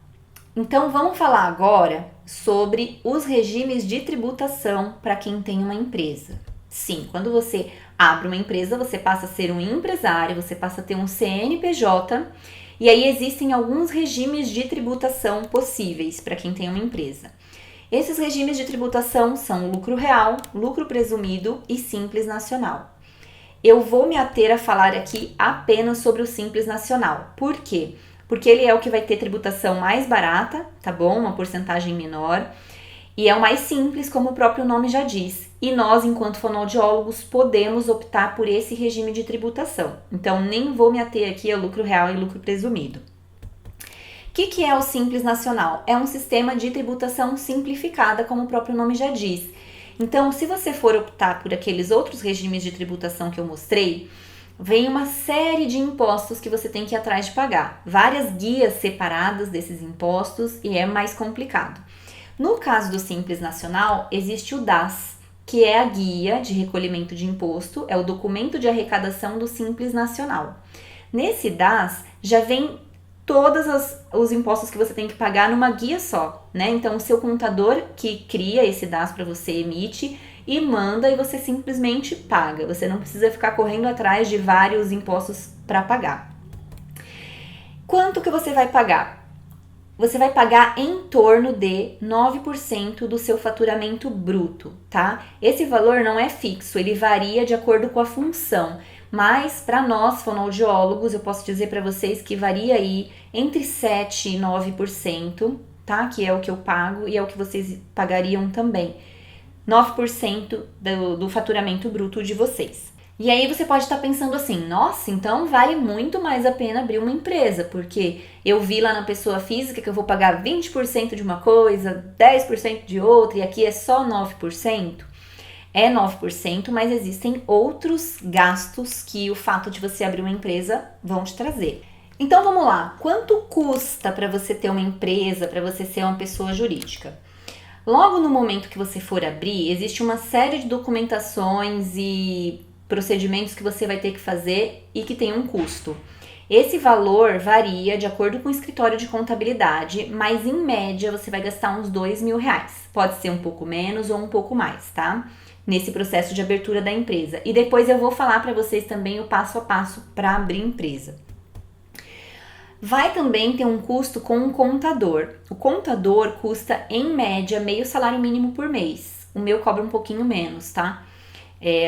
Speaker 1: Então, vamos falar agora sobre os regimes de tributação para quem tem uma empresa. Sim, quando você abre uma empresa, você passa a ser um empresário, você passa a ter um CNPJ, e aí existem alguns regimes de tributação possíveis para quem tem uma empresa. Esses regimes de tributação são lucro real, lucro presumido e simples nacional. Eu vou me ater a falar aqui apenas sobre o simples nacional. Por quê? Porque ele é o que vai ter tributação mais barata, tá bom? Uma porcentagem menor. E é o mais simples, como o próprio nome já diz. E nós, enquanto fonoaudiólogos, podemos optar por esse regime de tributação. Então, nem vou me ater aqui a lucro real e lucro presumido. O que é o Simples Nacional? É um sistema de tributação simplificada, como o próprio nome já diz. Então, se você for optar por aqueles outros regimes de tributação que eu mostrei, vem uma série de impostos que você tem que ir atrás de pagar. Várias guias separadas desses impostos e é mais complicado. No caso do Simples Nacional, existe o DAS, que é a guia de recolhimento de imposto, é o documento de arrecadação do Simples Nacional. Nesse DAS, já vem todos os impostos que você tem que pagar numa guia só, né? Então, o seu contador que cria esse DAS para você emite e manda e você simplesmente paga. Você não precisa ficar correndo atrás de vários impostos para pagar. Quanto que você vai pagar? Você vai pagar em torno de 9% do seu faturamento bruto, tá? Esse valor não é fixo, ele varia de acordo com a função. Mas para nós fonoaudiólogos, eu posso dizer para vocês que varia aí entre 7% e 9%, tá? Que é o que eu pago e é o que vocês pagariam também. 9% do faturamento bruto de vocês. E aí você pode estar pensando assim, nossa, então vale muito mais a pena abrir uma empresa, porque eu vi lá na pessoa física que eu vou pagar 20% de uma coisa, 10% de outra, e aqui é só 9%. É 9%, mas existem outros gastos que o fato de você abrir uma empresa vão te trazer. Então vamos lá, quanto custa para você ter uma empresa, para você ser uma pessoa jurídica? Logo no momento que você for abrir, existe uma série de documentações e procedimentos que você vai ter que fazer e que tem um custo. Esse valor varia de acordo com o escritório de contabilidade, mas em média você vai gastar uns R$2.000. Pode ser um pouco menos ou um pouco mais, tá? Nesse processo de abertura da empresa. E depois eu vou falar para vocês também o passo a passo para abrir empresa. Vai também ter um custo com um contador. O contador custa, em média, meio salário mínimo por mês. O meu cobra um pouquinho menos, tá?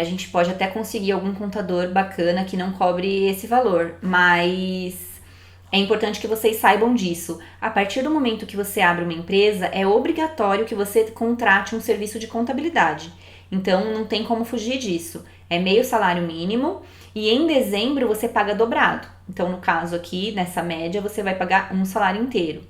Speaker 1: A gente pode até conseguir algum contador bacana que não cobre esse valor, mas é importante que vocês saibam disso. A partir do momento que você abre uma empresa, é obrigatório que você contrate um serviço de contabilidade. Então, não tem como fugir disso. É meio salário mínimo e em dezembro você paga dobrado. Então, no caso aqui, nessa média, você vai pagar um salário inteiro.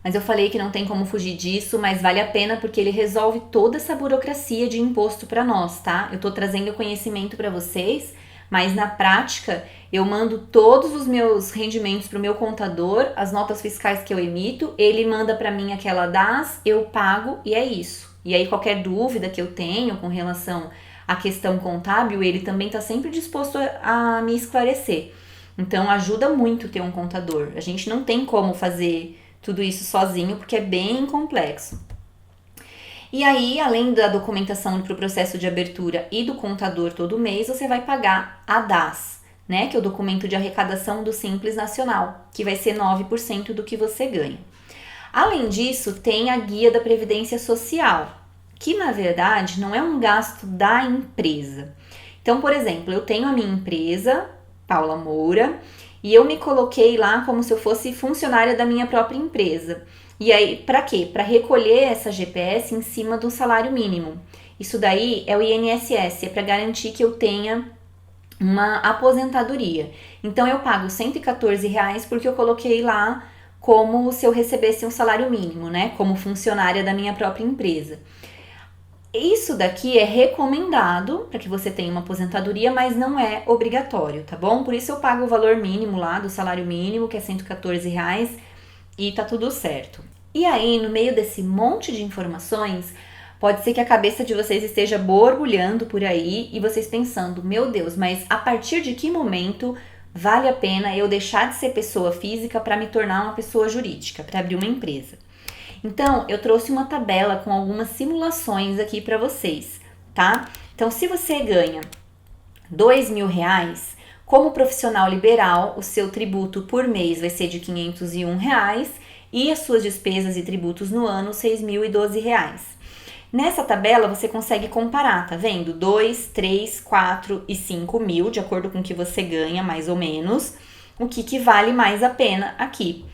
Speaker 1: Mas eu falei que não tem como fugir disso, mas vale a pena porque ele resolve toda essa burocracia de imposto para nós, tá? Eu tô trazendo conhecimento para vocês, mas na prática eu mando todos os meus rendimentos para o meu contador, as notas fiscais que eu emito, ele manda para mim aquela DAS, eu pago e é isso. E aí qualquer dúvida que eu tenho com relação à questão contábil, ele também está sempre disposto a me esclarecer. Então ajuda muito ter um contador. A gente não tem como fazer tudo isso sozinho porque é bem complexo. E aí, além da documentação para o processo de abertura e do contador todo mês, você vai pagar a DAS, né? Que é o documento de arrecadação do Simples Nacional, que vai ser 9% do que você ganha. Além disso, tem a guia da Previdência Social, que na verdade não é um gasto da empresa. Então, por exemplo, eu tenho a minha empresa, Paula Moura, e eu me coloquei lá como se eu fosse funcionária da minha própria empresa. E aí, para quê? Para recolher essa GPS em cima do salário mínimo. Isso daí é o INSS, é para garantir que eu tenha uma aposentadoria. Então, eu pago R$114 porque eu coloquei lá como se eu recebesse um salário mínimo, né? Como funcionária da minha própria empresa. Isso daqui é recomendado para que você tenha uma aposentadoria, mas não é obrigatório, tá bom? Por isso eu pago o valor mínimo lá do salário mínimo, que é R$114, e tá tudo certo. E aí, no meio desse monte de informações, pode ser que a cabeça de vocês esteja borbulhando por aí e vocês pensando, meu Deus, mas a partir de que momento vale a pena eu deixar de ser pessoa física para me tornar uma pessoa jurídica, para abrir uma empresa? Então, eu trouxe uma tabela com algumas simulações aqui para vocês, tá? Então, se você ganha R$2.000, como profissional liberal, o seu tributo por mês vai ser de R$501 e as suas despesas e tributos no ano, R$6.012. Nessa tabela, você consegue comparar, tá vendo? 2, 3, 4 e 5 mil, de acordo com o que você ganha, mais ou menos, o que vale mais a pena aqui.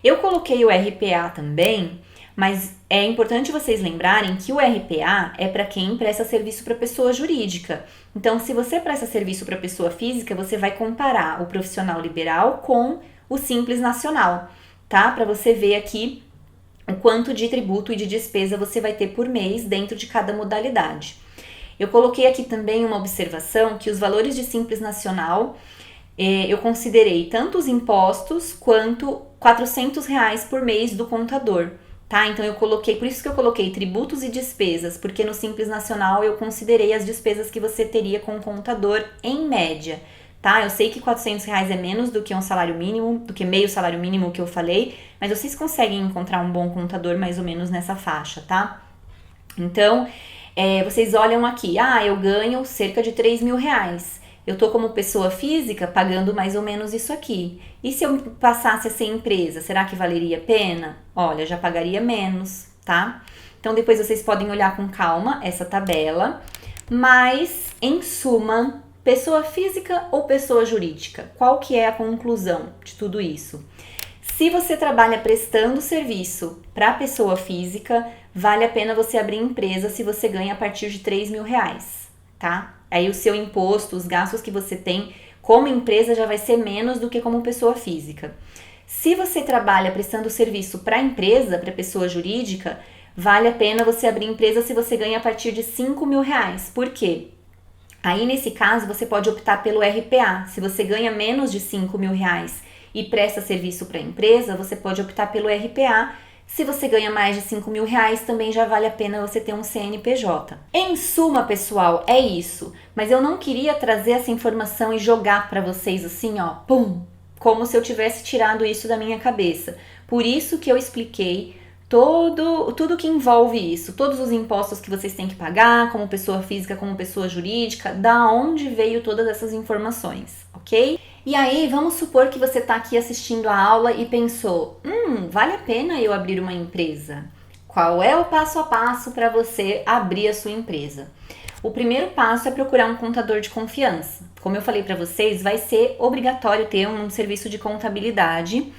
Speaker 1: Eu coloquei o RPA também, mas é importante vocês lembrarem que o RPA é para quem presta serviço para pessoa jurídica. Então, se você presta serviço para pessoa física, você vai comparar o profissional liberal com o Simples Nacional, tá? Para você ver aqui o quanto de tributo e de despesa você vai ter por mês dentro de cada modalidade. Eu coloquei aqui também uma observação que os valores de Simples Nacional, eu considerei tanto os impostos quanto R$400 por mês do contador. Tá? Então eu coloquei, por isso que eu coloquei tributos e despesas, porque no Simples Nacional eu considerei as despesas que você teria com o contador em média, tá? Eu sei que R$ 400 é menos do que um salário mínimo, do que meio salário mínimo que eu falei, mas vocês conseguem encontrar um bom contador mais ou menos nessa faixa, tá? Então, vocês olham aqui, eu ganho cerca de R$ 3.000. Eu tô como pessoa física pagando mais ou menos isso aqui. E se eu passasse a ser empresa, será que valeria a pena? Olha, já pagaria menos, tá? Então, depois vocês podem olhar com calma essa tabela. Mas, em suma, pessoa física ou pessoa jurídica? Qual que é a conclusão de tudo isso? Se você trabalha prestando serviço para pessoa física, vale a pena você abrir empresa se você ganha a partir de R$ 3.000, tá? Aí o seu imposto, os gastos que você tem como empresa já vai ser menos do que como pessoa física. Se você trabalha prestando serviço para empresa, para pessoa jurídica, vale a pena você abrir empresa se você ganha a partir de R$ 5.000. Por quê? Aí, nesse caso, você pode optar pelo RPA. Se você ganha menos de R$ 5.000 e presta serviço para a empresa, você pode optar pelo RPA. Se você ganha mais de R$ 5.000, também já vale a pena você ter um CNPJ. Em suma, pessoal, é isso. Mas eu não queria trazer essa informação e jogar para vocês assim, ó, pum, como se eu tivesse tirado isso da minha cabeça. Por isso que eu expliquei tudo que envolve isso, todos os impostos que vocês têm que pagar, como pessoa física, como pessoa jurídica, da onde veio todas essas informações, ok? E aí, vamos supor que você está aqui assistindo a aula e pensou, vale a pena eu abrir uma empresa? Qual é o passo a passo para você abrir a sua empresa? O primeiro passo é procurar um contador de confiança. Como eu falei para vocês, vai ser obrigatório ter um serviço de contabilidade.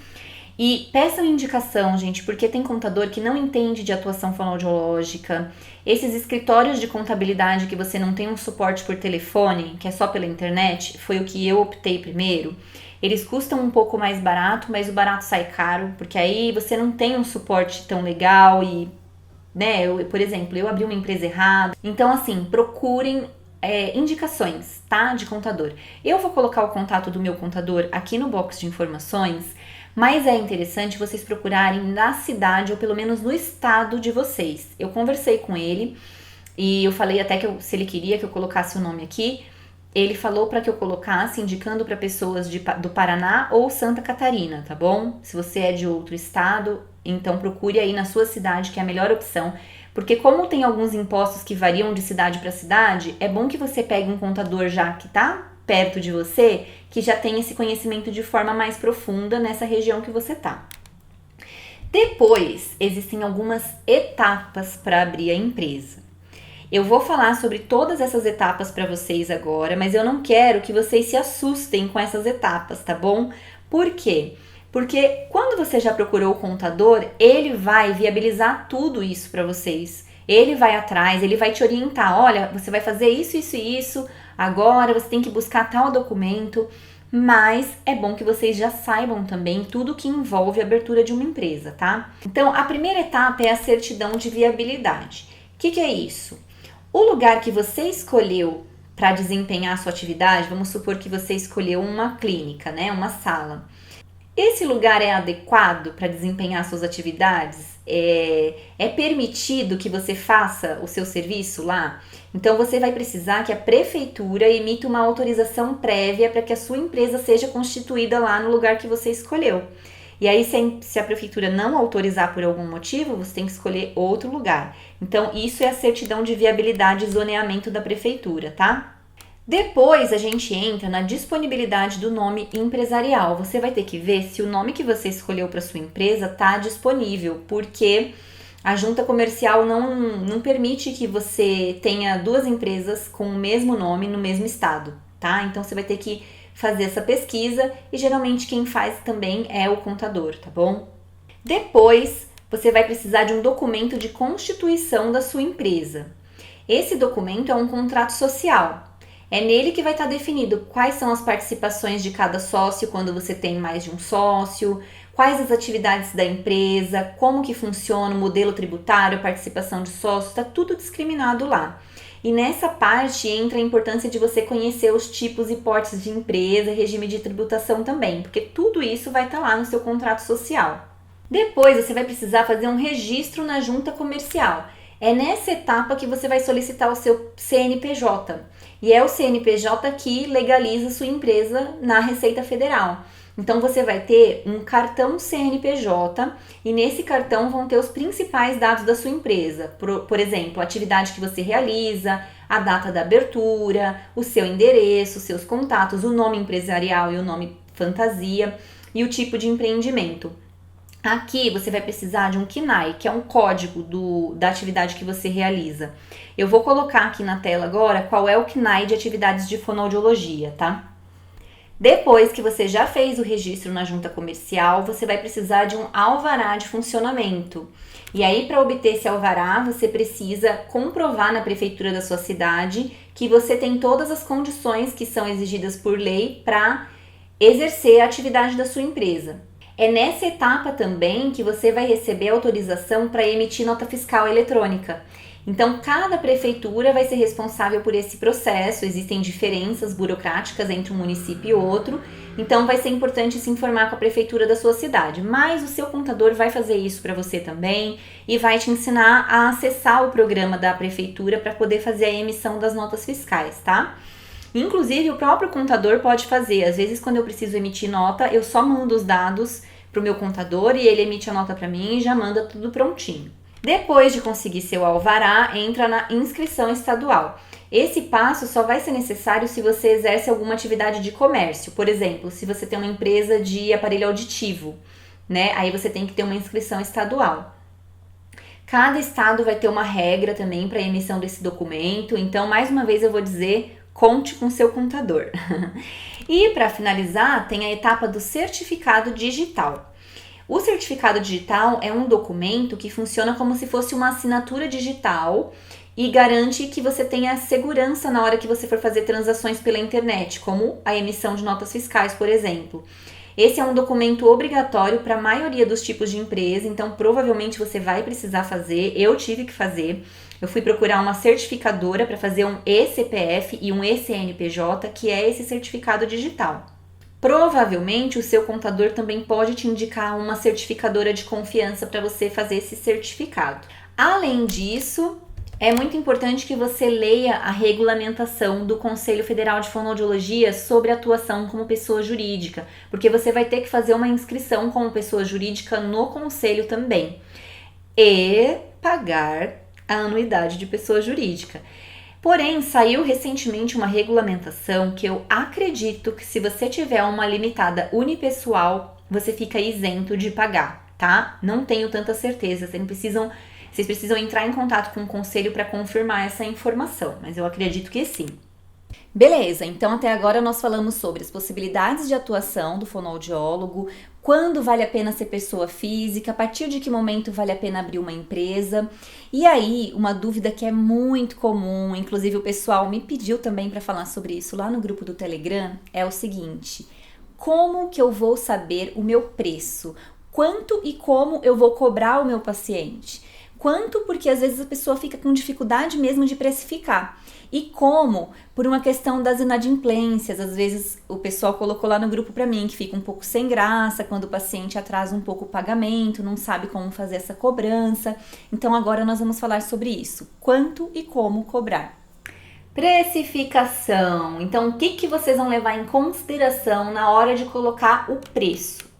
Speaker 1: E peçam indicação, gente, porque tem contador que não entende de atuação fonoaudiológica. Esses escritórios de contabilidade que você não tem um suporte por telefone, que é só pela internet, foi o que eu optei primeiro. Eles custam um pouco mais barato, mas o barato sai caro, porque aí você não tem um suporte tão legal e, por exemplo, eu abri uma empresa errada. Então, assim, procurem indicações, tá, de contador. Eu vou colocar o contato do meu contador aqui no box de informações, mas é interessante vocês procurarem na cidade ou pelo menos no estado de vocês. Eu conversei com ele e eu falei até que se ele queria que eu colocasse o nome aqui, ele falou para que eu colocasse indicando para pessoas do Paraná ou Santa Catarina, tá bom? Se você é de outro estado, então procure aí na sua cidade, que é a melhor opção. Porque como tem alguns impostos que variam de cidade para cidade, é bom que você pegue um contador já que tá perto de você, que já tem esse conhecimento de forma mais profunda nessa região que você tá. Depois, existem algumas etapas para abrir a empresa. Eu vou falar sobre todas essas etapas para vocês agora, mas eu não quero que vocês se assustem com essas etapas, tá bom? Por quê? Porque quando você já procurou o contador, ele vai viabilizar tudo isso para vocês. Ele vai atrás, ele vai te orientar. Olha, você vai fazer isso, isso e isso. Agora você tem que buscar tal documento. Mas é bom que vocês já saibam também tudo que envolve a abertura de uma empresa, tá? Então, a primeira etapa é a certidão de viabilidade. O que é isso? O lugar que você escolheu para desempenhar a sua atividade, vamos supor que você escolheu uma clínica, né? Uma sala. Esse lugar é adequado para desempenhar suas atividades? É permitido que você faça o seu serviço lá? Então, você vai precisar que a prefeitura emita uma autorização prévia para que a sua empresa seja constituída lá no lugar que você escolheu. E aí, se a prefeitura não autorizar por algum motivo, você tem que escolher outro lugar. Então, isso é a certidão de viabilidade e zoneamento da prefeitura, tá? Depois a gente entra na disponibilidade do nome empresarial. Você vai ter que ver se o nome que você escolheu para sua empresa está disponível, porque a junta comercial não permite que você tenha duas empresas com o mesmo nome no mesmo estado, tá? Então você vai ter que fazer essa pesquisa e geralmente quem faz também é o contador, tá bom? Depois você vai precisar de um documento de constituição da sua empresa. Esse documento é um contrato social. É nele que vai estar definido quais são as participações de cada sócio quando você tem mais de um sócio, quais as atividades da empresa, como que funciona o modelo tributário, a participação de sócios, está tudo discriminado lá. E nessa parte entra a importância de você conhecer os tipos e portes de empresa, regime de tributação também, porque tudo isso vai estar lá no seu contrato social. Depois você vai precisar fazer um registro na junta comercial. É nessa etapa que você vai solicitar o seu CNPJ. E é o CNPJ que legaliza sua empresa na Receita Federal. Então você vai ter um cartão CNPJ e nesse cartão vão ter os principais dados da sua empresa. Por exemplo, a atividade que você realiza, a data da abertura, o seu endereço, seus contatos, o nome empresarial e o nome fantasia e o tipo de empreendimento. Aqui você vai precisar de um CNAE, que é um código da atividade que você realiza. Eu vou colocar aqui na tela agora qual é o CNAE de atividades de fonoaudiologia, tá? Depois que você já fez o registro na junta comercial, você vai precisar de um alvará de funcionamento. E aí, para obter esse alvará, você precisa comprovar na prefeitura da sua cidade que você tem todas as condições que são exigidas por lei para exercer a atividade da sua empresa. É nessa etapa também que você vai receber autorização para emitir nota fiscal eletrônica. Então, cada prefeitura vai ser responsável por esse processo, existem diferenças burocráticas entre um município e outro, então vai ser importante se informar com a prefeitura da sua cidade. Mas o seu contador vai fazer isso para você também e vai te ensinar a acessar o programa da prefeitura para poder fazer a emissão das notas fiscais, tá? Inclusive, o próprio contador pode fazer. Às vezes, quando eu preciso emitir nota, eu só mando os dados para o meu contador e ele emite a nota para mim e já manda tudo prontinho. Depois de conseguir seu alvará, entra na inscrição estadual. Esse passo só vai ser necessário se você exerce alguma atividade de comércio. Por exemplo, se você tem uma empresa de aparelho auditivo, né? Aí você tem que ter uma inscrição estadual. Cada estado vai ter uma regra também para a emissão desse documento. Então, mais uma vez eu vou dizer, conte com seu contador. E para finalizar, tem a etapa do certificado digital. O certificado digital é um documento que funciona como se fosse uma assinatura digital e garante que você tenha segurança na hora que você for fazer transações pela internet, como a emissão de notas fiscais, por exemplo. Esse é um documento obrigatório para a maioria dos tipos de empresa, então provavelmente você vai precisar fazer. Eu tive que fazer. Eu fui procurar uma certificadora para fazer um eCPF e um eCNPJ, que é esse certificado digital. Provavelmente o seu contador também pode te indicar uma certificadora de confiança para você fazer esse certificado. Além disso, é muito importante que você leia a regulamentação do Conselho Federal de Fonoaudiologia sobre atuação como pessoa jurídica, porque você vai ter que fazer uma inscrição como pessoa jurídica no conselho também e pagar a anuidade de pessoa jurídica. Porém, saiu recentemente uma regulamentação que eu acredito que se você tiver uma limitada unipessoal, você fica isento de pagar, tá? Não tenho tanta certeza, vocês precisam entrar em contato com o conselho para confirmar essa informação, mas eu acredito que sim. Beleza, então até agora nós falamos sobre as possibilidades de atuação do fonoaudiólogo, quando vale a pena ser pessoa física, a partir de que momento vale a pena abrir uma empresa. E aí, uma dúvida que é muito comum, inclusive o pessoal me pediu também para falar sobre isso lá no grupo do Telegram, é o seguinte: como que eu vou saber o meu preço? Quanto e como eu vou cobrar o meu paciente? Quanto, porque às vezes a pessoa fica com dificuldade mesmo de precificar. E como, por uma questão das inadimplências, às vezes o pessoal colocou lá no grupo para mim que fica um pouco sem graça quando o paciente atrasa um pouco o pagamento, não sabe como fazer essa cobrança. Então agora nós vamos falar sobre isso, quanto e como cobrar. Precificação. Então o que vocês vão levar em consideração na hora de colocar o preço?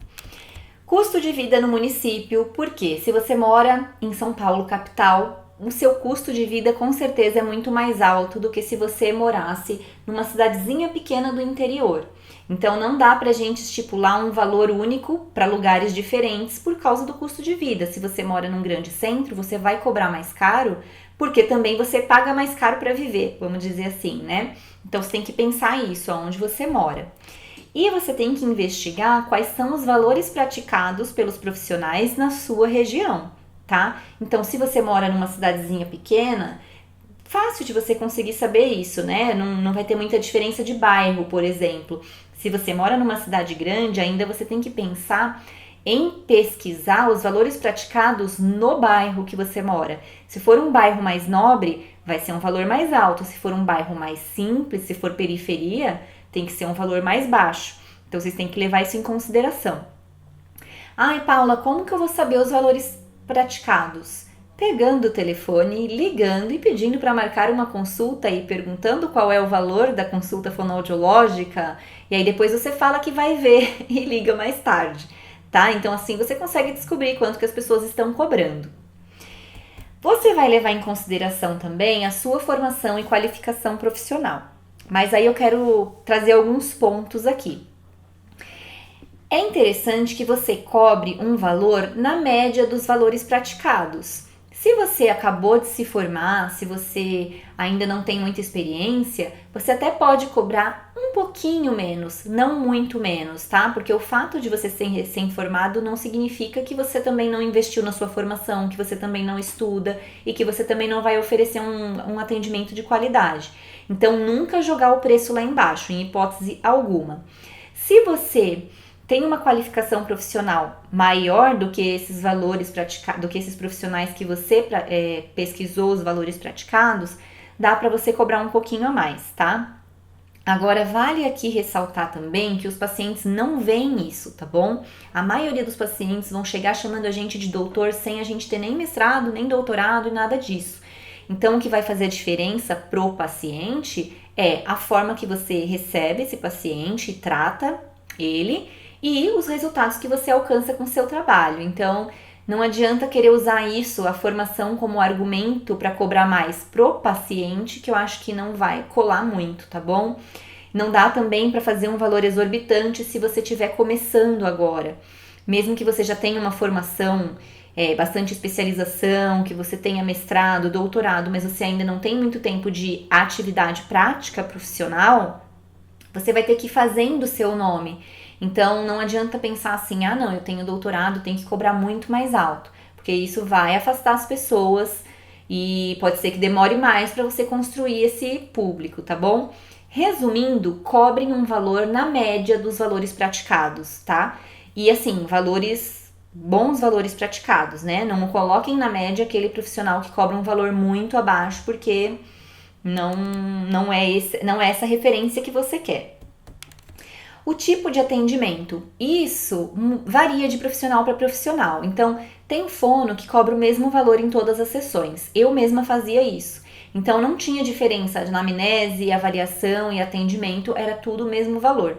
Speaker 1: Custo de vida no município, porque se você mora em São Paulo, capital, o seu custo de vida com certeza é muito mais alto do que se você morasse numa cidadezinha pequena do interior. Então não dá pra gente estipular um valor único para lugares diferentes por causa do custo de vida. Se você mora num grande centro, você vai cobrar mais caro, porque também você paga mais caro para viver, vamos dizer assim, né? Então você tem que pensar isso, aonde você mora. E você tem que investigar quais são os valores praticados pelos profissionais na sua região, tá? Então, se você mora numa cidadezinha pequena, fácil de você conseguir saber isso, né? Não vai ter muita diferença de bairro, por exemplo. Se você mora numa cidade grande, ainda você tem que pensar em pesquisar os valores praticados no bairro que você mora. Se for um bairro mais nobre, vai ser um valor mais alto. Se for um bairro mais simples, se for periferia, tem que ser um valor mais baixo. Então, vocês têm que levar isso em consideração. Ai, Paula, como que eu vou saber os valores praticados? pegando o telefone, ligando e pedindo para marcar uma consulta e perguntando qual é o valor da consulta fonoaudiológica, e aí depois você fala que vai ver e liga mais tarde, tá? Então assim você consegue descobrir quanto que as pessoas estão cobrando. Você vai levar em consideração também a sua formação e qualificação profissional, mas aí eu quero trazer alguns pontos aqui. É interessante que você cobre um valor na média dos valores praticados. Se você acabou de se formar, se você ainda não tem muita experiência, você até pode cobrar um pouquinho menos, não muito menos, tá? Porque o fato de você ser recém-formado não significa que você também não investiu na sua formação, que você também não estuda e que você também não vai oferecer um atendimento de qualidade. Então, nunca jogar o preço lá embaixo, em hipótese alguma. Se você tem uma qualificação profissional maior do que esses valores praticados, do que esses profissionais que você pesquisou os valores praticados, dá para você cobrar um pouquinho a mais, tá? Agora, vale aqui ressaltar também que os pacientes não veem isso, tá bom? A maioria dos pacientes vão chegar chamando a gente de doutor sem a gente ter nem mestrado, nem doutorado e nada disso. Então, o que vai fazer a diferença pro paciente é a forma que você recebe esse paciente e trata ele, e os resultados que você alcança com o seu trabalho. Então, não adianta querer usar isso, a formação, como argumento para cobrar mais pro paciente, que eu acho que não vai colar muito, tá bom? Não dá também para fazer um valor exorbitante se você estiver começando agora. Mesmo que você já tenha uma formação, bastante especialização, que você tenha mestrado, doutorado, mas você ainda não tem muito tempo de atividade prática profissional, você vai ter que ir fazendo o seu nome. Então, não adianta pensar assim, não, eu tenho doutorado, tenho que cobrar muito mais alto, porque isso vai afastar as pessoas e pode ser que demore mais para você construir esse público, tá bom? Resumindo, cobrem um valor na média dos valores praticados, tá? E assim, bons valores praticados, né? Não coloquem na média aquele profissional que cobra um valor muito abaixo, porque não é essa referência que você quer. O tipo de atendimento, isso varia de profissional para profissional. Então, tem fono que cobra o mesmo valor em todas as sessões. Eu mesma fazia isso. Então, não tinha diferença na anamnese, avaliação e atendimento, era tudo o mesmo valor.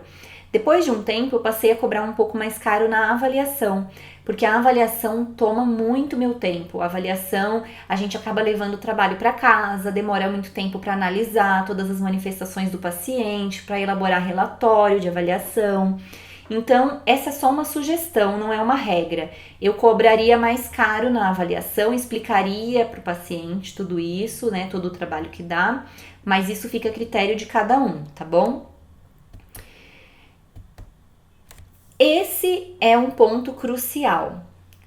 Speaker 1: Depois de um tempo, eu passei a cobrar um pouco mais caro na avaliação, porque a avaliação toma muito meu tempo. A avaliação, a gente acaba levando o trabalho para casa, demora muito tempo para analisar todas as manifestações do paciente, para elaborar relatório de avaliação. Então, essa é só uma sugestão, não é uma regra. Eu cobraria mais caro na avaliação, explicaria para o paciente tudo isso, né, todo o trabalho que dá, mas isso fica a critério de cada um, tá bom? Esse é um ponto crucial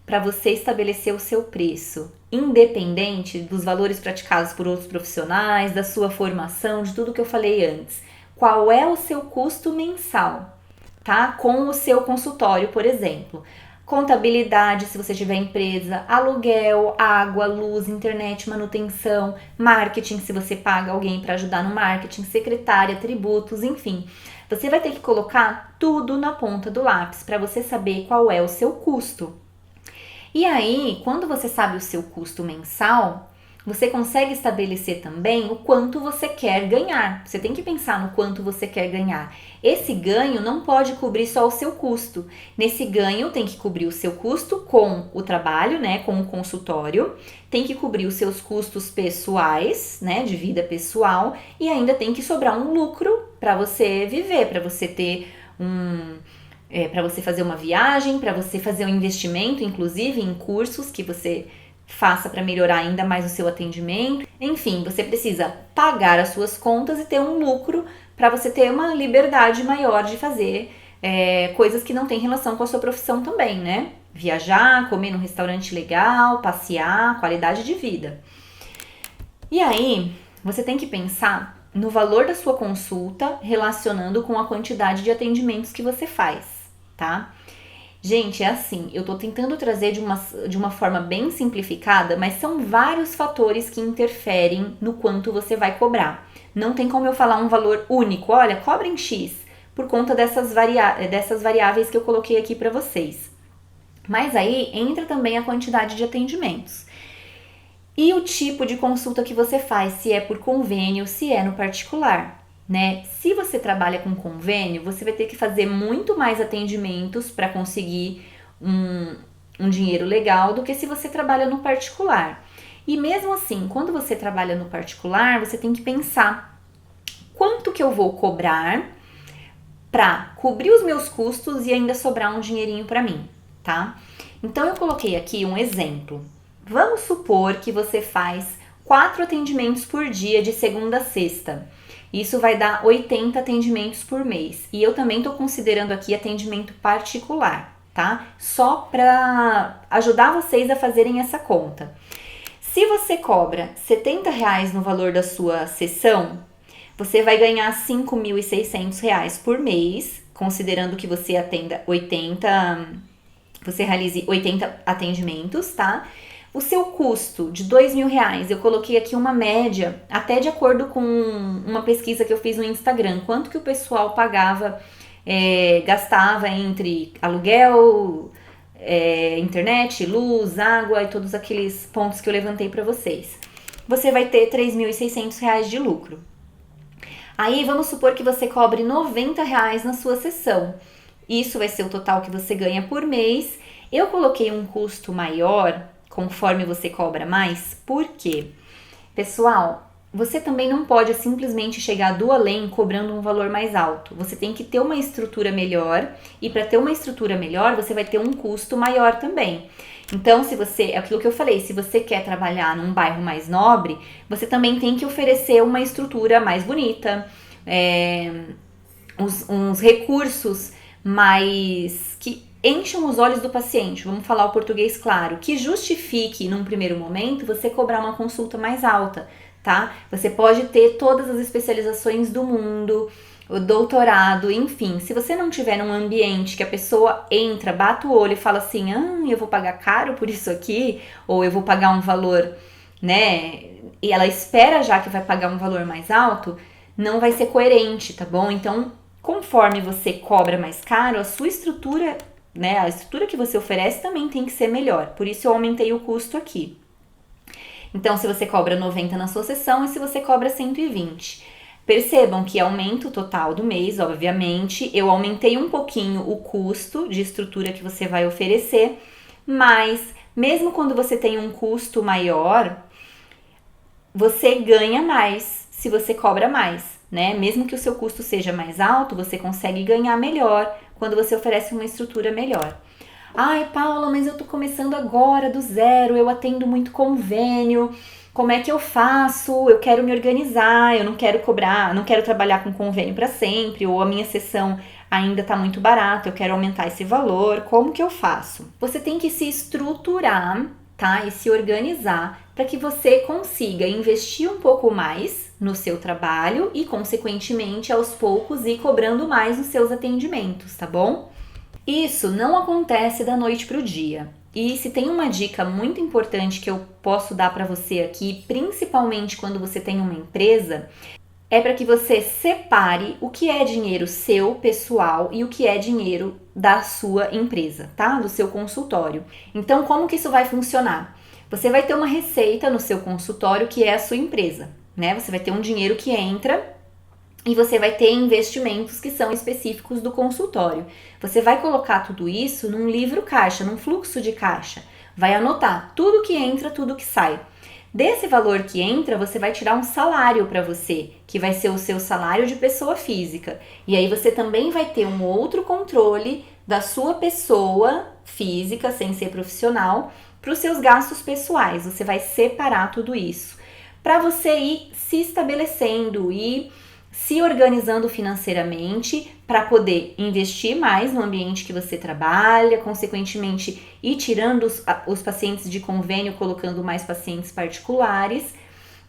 Speaker 1: para você estabelecer o seu preço, independente dos valores praticados por outros profissionais, da sua formação, de tudo que eu falei antes. Qual é o seu custo mensal, tá? Com o seu consultório, por exemplo. Contabilidade, se você tiver empresa, aluguel, água, luz, internet, manutenção, marketing, se você paga alguém para ajudar no marketing, secretária, tributos, enfim. Você vai ter que colocar tudo na ponta do lápis para você saber qual é o seu custo. E aí, quando você sabe o seu custo mensal, você consegue estabelecer também o quanto você quer ganhar. Você tem que pensar no quanto você quer ganhar. Esse ganho não pode cobrir só o seu custo. Nesse ganho tem que cobrir o seu custo com o trabalho, né, com o consultório, tem que cobrir os seus custos pessoais, né, de vida pessoal, e ainda tem que sobrar um lucro para você viver, para você ter para você fazer uma viagem, para você fazer um investimento, inclusive em cursos que você faça para melhorar ainda mais o seu atendimento. Enfim, você precisa pagar as suas contas e ter um lucro para você ter uma liberdade maior de fazer coisas que não têm relação com a sua profissão também, né? Viajar, comer num restaurante legal, passear, qualidade de vida. E aí, você tem que pensar no valor da sua consulta relacionando com a quantidade de atendimentos que você faz, tá? Gente, é assim, eu tô tentando trazer de uma forma bem simplificada, mas são vários fatores que interferem no quanto você vai cobrar. Não tem como eu falar um valor único, olha, cobrem X, por conta dessas variáveis que eu coloquei aqui para vocês. Mas aí entra também a quantidade de atendimentos. e o tipo de consulta que você faz, se é por convênio, se é no particular, né? Se você trabalha com convênio, você vai ter que fazer muito mais atendimentos para conseguir um dinheiro legal do que se você trabalha no particular. E mesmo assim, quando você trabalha no particular, você tem que pensar quanto que eu vou cobrar para cobrir os meus custos e ainda sobrar um dinheirinho para mim, tá? Então eu coloquei aqui um exemplo. Vamos supor que você faz 4 atendimentos por dia de segunda a sexta. Isso vai dar 80 atendimentos por mês. E eu também estou considerando aqui atendimento particular, tá? Só para ajudar vocês a fazerem essa conta. Se você cobra R$70 no valor da sua sessão, você vai ganhar R$5.600 por mês, considerando que você atenda 80, você realize 80 atendimentos, tá? O seu custo de R$2.000, eu coloquei aqui uma média, até de acordo com uma pesquisa que eu fiz no Instagram, quanto que o pessoal pagava, gastava entre aluguel, internet, luz, água e todos aqueles pontos que eu levantei para vocês. Você vai ter R$3.600 de lucro. Aí vamos supor que você cobre R$90 na sua sessão. Isso vai ser o total que você ganha por mês. Eu coloquei um custo maior conforme você cobra mais, por quê? Pessoal, você também não pode simplesmente chegar do além cobrando um valor mais alto. Você tem que ter uma estrutura melhor e para ter uma estrutura melhor, você vai ter um custo maior também. Então, se você, é aquilo que eu falei, se você quer trabalhar num bairro mais nobre, você também tem que oferecer uma estrutura mais bonita, uns recursos mais que encham os olhos do paciente, vamos falar o português claro, que justifique num primeiro momento você cobrar uma consulta mais alta, tá? Você pode ter todas as especializações do mundo, o doutorado, enfim, se você não tiver num ambiente que a pessoa entra, bate o olho e fala assim, eu vou pagar caro por isso aqui, ou eu vou pagar um valor, né, e ela espera já que vai pagar um valor mais alto, não vai ser coerente, tá bom? Então, conforme você cobra mais caro, a sua estrutura, né, a estrutura que você oferece também tem que ser melhor, por isso eu aumentei o custo aqui. Então, se você cobra 90 na sua sessão e se você cobra 120. Percebam que aumenta o total do mês, obviamente, eu aumentei um pouquinho o custo de estrutura que você vai oferecer, mas mesmo quando você tem um custo maior, você ganha mais se você cobra mais, né? Mesmo que o seu custo seja mais alto, você consegue ganhar melhor quando você oferece uma estrutura melhor. Ai, Paula, mas eu tô começando agora do zero, eu atendo muito convênio, como é que eu faço? Eu quero me organizar, eu não quero cobrar, não quero trabalhar com convênio para sempre, ou a minha sessão ainda tá muito barata, eu quero aumentar esse valor, como que eu faço? Você tem que se estruturar, tá? E se organizar para que você consiga investir um pouco mais no seu trabalho e, consequentemente, aos poucos ir cobrando mais nos seus atendimentos, tá bom? Isso não acontece da noite para o dia. E se tem uma dica muito importante que eu posso dar para você aqui, principalmente quando você tem uma empresa, é para que você separe o que é dinheiro seu, pessoal, e o que é dinheiro da sua empresa, tá? Do seu consultório. Então, como que isso vai funcionar? Você vai ter uma receita no seu consultório que é a sua empresa, né? Você vai ter um dinheiro que entra e você vai ter investimentos que são específicos do consultório. Você vai colocar tudo isso num livro caixa, num fluxo de caixa. Vai anotar tudo que entra, tudo que sai. Desse valor que entra, você vai tirar um salário para você, que vai ser o seu salário de pessoa física. E aí você também vai ter um outro controle da sua pessoa física, sem ser profissional, para os seus gastos pessoais. Você vai separar tudo isso para você ir se estabelecendo e se organizando financeiramente para poder investir mais no ambiente que você trabalha, consequentemente ir tirando os pacientes de convênio, colocando mais pacientes particulares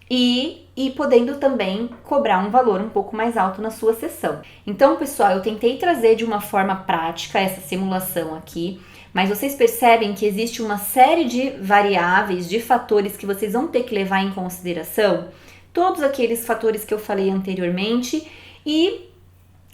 Speaker 1: e podendo também cobrar um valor um pouco mais alto na sua sessão. Então, pessoal, eu tentei trazer de uma forma prática essa simulação aqui, mas vocês percebem que existe uma série de variáveis, de fatores que vocês vão ter que levar em consideração, todos aqueles fatores que eu falei anteriormente e,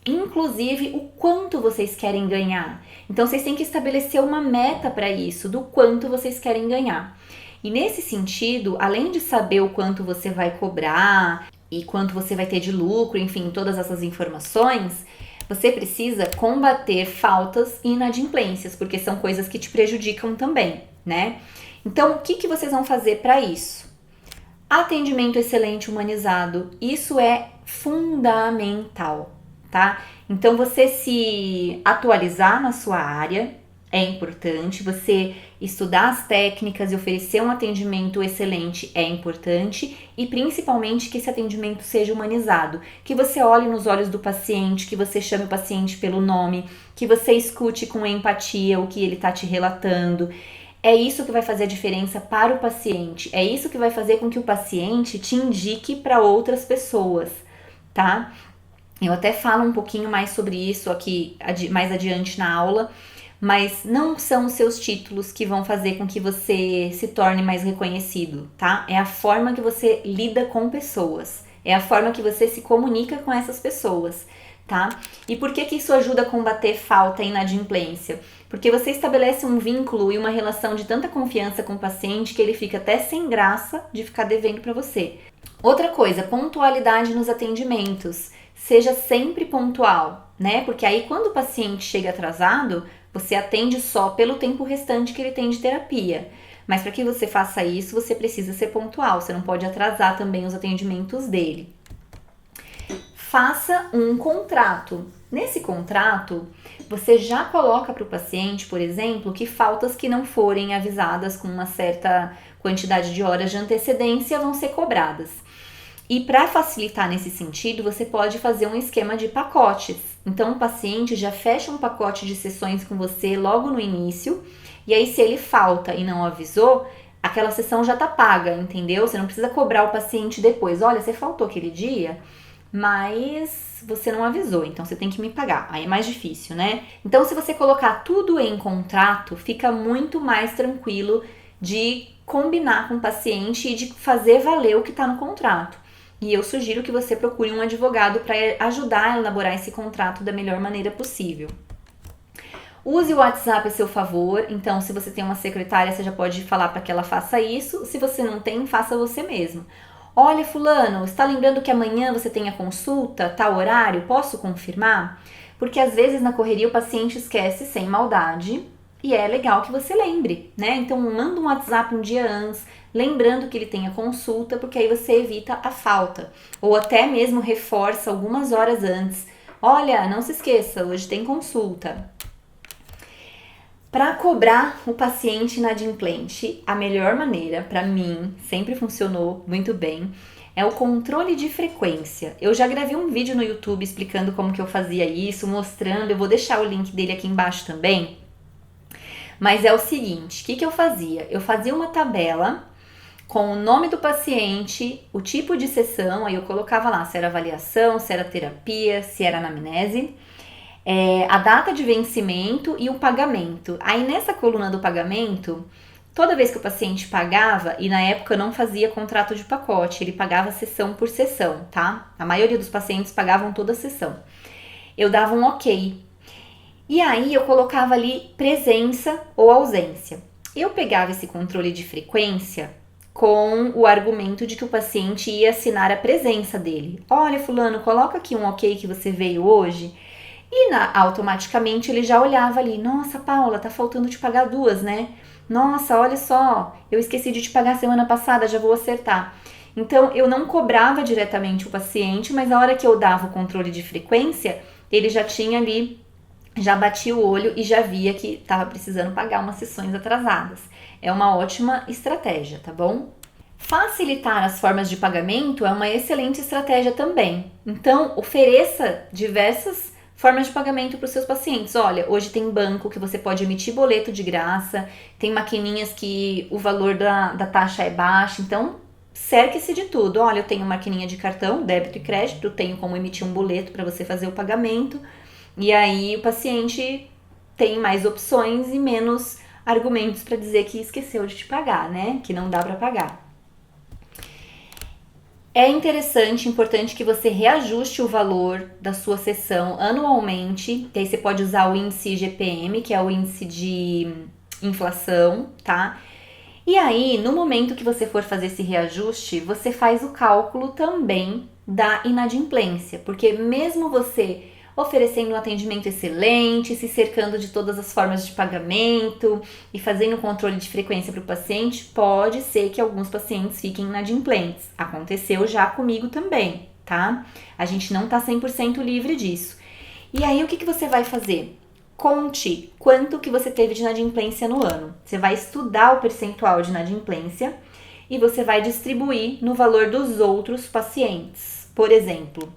Speaker 1: inclusive, o quanto vocês querem ganhar. Então, vocês têm que estabelecer uma meta para isso, do quanto vocês querem ganhar. E nesse sentido, além de saber o quanto você vai cobrar e quanto você vai ter de lucro, enfim, todas essas informações, você precisa combater faltas e inadimplências, porque são coisas que te prejudicam também, né? Então, o que vocês vão fazer para isso? Atendimento excelente humanizado, isso é fundamental, tá? Então, você se atualizar na sua área é importante, você estudar as técnicas e oferecer um atendimento excelente é importante e principalmente que esse atendimento seja humanizado, que você olhe nos olhos do paciente, que você chame o paciente pelo nome, que você escute com empatia o que ele está te relatando. É isso que vai fazer a diferença para o paciente, é isso que vai fazer com que o paciente te indique para outras pessoas, tá? Eu até falo um pouquinho mais sobre isso aqui mais adiante na aula, mas não são os seus títulos que vão fazer com que você se torne mais reconhecido, tá? É a forma que você lida com pessoas, é a forma que você se comunica com essas pessoas, tá? E por que isso ajuda a combater falta e inadimplência? Porque você estabelece um vínculo e uma relação de tanta confiança com o paciente que ele fica até sem graça de ficar devendo para você. Outra coisa, pontualidade nos atendimentos. Seja sempre pontual, né? Porque aí quando o paciente chega atrasado, você atende só pelo tempo restante que ele tem de terapia. Mas para que você faça isso, você precisa ser pontual, você não pode atrasar também os atendimentos dele. Faça um contrato. Nesse contrato, você já coloca para o paciente, por exemplo, que faltas que não forem avisadas com uma certa quantidade de horas de antecedência vão ser cobradas. E para facilitar nesse sentido, você pode fazer um esquema de pacotes. Então, o paciente já fecha um pacote de sessões com você logo no início, e aí se ele falta e não avisou, aquela sessão já tá paga, entendeu? Você não precisa cobrar o paciente depois. Olha, você faltou aquele dia, mas você não avisou, então você tem que me pagar. Aí é mais difícil, né? Então, se você colocar tudo em contrato, fica muito mais tranquilo de combinar com o paciente e de fazer valer o que está no contrato. E eu sugiro que você procure um advogado para ajudar a elaborar esse contrato da melhor maneira possível. Use o WhatsApp a seu favor, então se você tem uma secretária, você já pode falar para que ela faça isso. Se você não tem, faça você mesmo. Olha, fulano, está lembrando que amanhã você tem a consulta, tal horário, posso confirmar? Porque às vezes na correria o paciente esquece sem maldade e é legal que você lembre, né? Então manda um WhatsApp um dia antes, lembrando que ele tem a consulta, porque aí você evita a falta. Ou até mesmo reforça algumas horas antes. Olha, não se esqueça, hoje tem consulta. Para cobrar o paciente inadimplente, a melhor maneira, para mim, sempre funcionou muito bem, é o controle de frequência. Eu já gravei um vídeo no YouTube explicando como que eu fazia isso, mostrando, eu vou deixar o link dele aqui embaixo também. Mas é o seguinte, o que eu fazia? Eu fazia uma tabela com o nome do paciente, o tipo de sessão, aí eu colocava lá se era avaliação, se era terapia, se era anamnese, a data de vencimento e o pagamento. Aí nessa coluna do pagamento, toda vez que o paciente pagava, e na época eu não fazia contrato de pacote, ele pagava sessão por sessão, tá? A maioria dos pacientes pagavam toda a sessão. Eu dava um ok. E aí eu colocava ali presença ou ausência. Eu pegava esse controle de frequência com o argumento de que o paciente ia assinar a presença dele. Olha, fulano, coloca aqui um ok que você veio hoje. E automaticamente ele já olhava ali. Nossa, Paula, tá faltando te pagar 2, né? Nossa, olha só, eu esqueci de te pagar semana passada, já vou acertar. Então, eu não cobrava diretamente o paciente, mas na hora que eu dava o controle de frequência, ele já tinha ali, já batia o olho e já via que estava precisando pagar umas sessões atrasadas. É uma ótima estratégia, tá bom? Facilitar as formas de pagamento é uma excelente estratégia também. Então, ofereça diversas formas de pagamento para os seus pacientes. Olha, hoje tem banco que você pode emitir boleto de graça, tem maquininhas que o valor da taxa é baixo, então cerque-se de tudo. Olha, eu tenho maquininha de cartão, débito e crédito, tenho como emitir um boleto para você fazer o pagamento, e aí o paciente tem mais opções e menos argumentos para dizer que esqueceu de te pagar, né? Que não dá para pagar. É interessante, importante que você reajuste o valor da sua sessão anualmente, que aí você pode usar o índice IGPM, que é o índice de inflação, tá? E aí, no momento que você for fazer esse reajuste, você faz o cálculo também da inadimplência, porque mesmo você oferecendo um atendimento excelente, se cercando de todas as formas de pagamento e fazendo controle de frequência para o paciente, pode ser que alguns pacientes fiquem inadimplentes. Aconteceu já comigo também, tá? A gente não tá 100% livre disso. E aí, o que você vai fazer? Conte quanto que você teve de inadimplência no ano. Você vai estudar o percentual de inadimplência e você vai distribuir no valor dos outros pacientes. Por exemplo,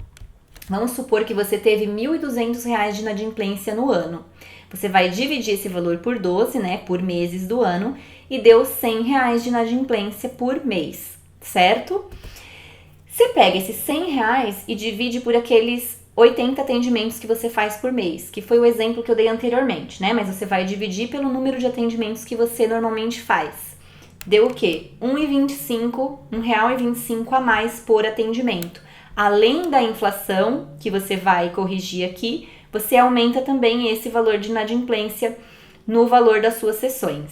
Speaker 1: vamos supor que você teve R$ 1.200 de inadimplência no ano. Você vai dividir esse valor por 12, né, por meses do ano, e deu R$ 100 de inadimplência por mês, certo? Você pega esses R$ 100 e divide por aqueles 80 atendimentos que você faz por mês, que foi o exemplo que eu dei anteriormente, né? Mas você vai dividir pelo número de atendimentos que você normalmente faz. Deu o quê? R$1,25 a mais por atendimento. Além da inflação, que você vai corrigir aqui, você aumenta também esse valor de inadimplência no valor das suas sessões.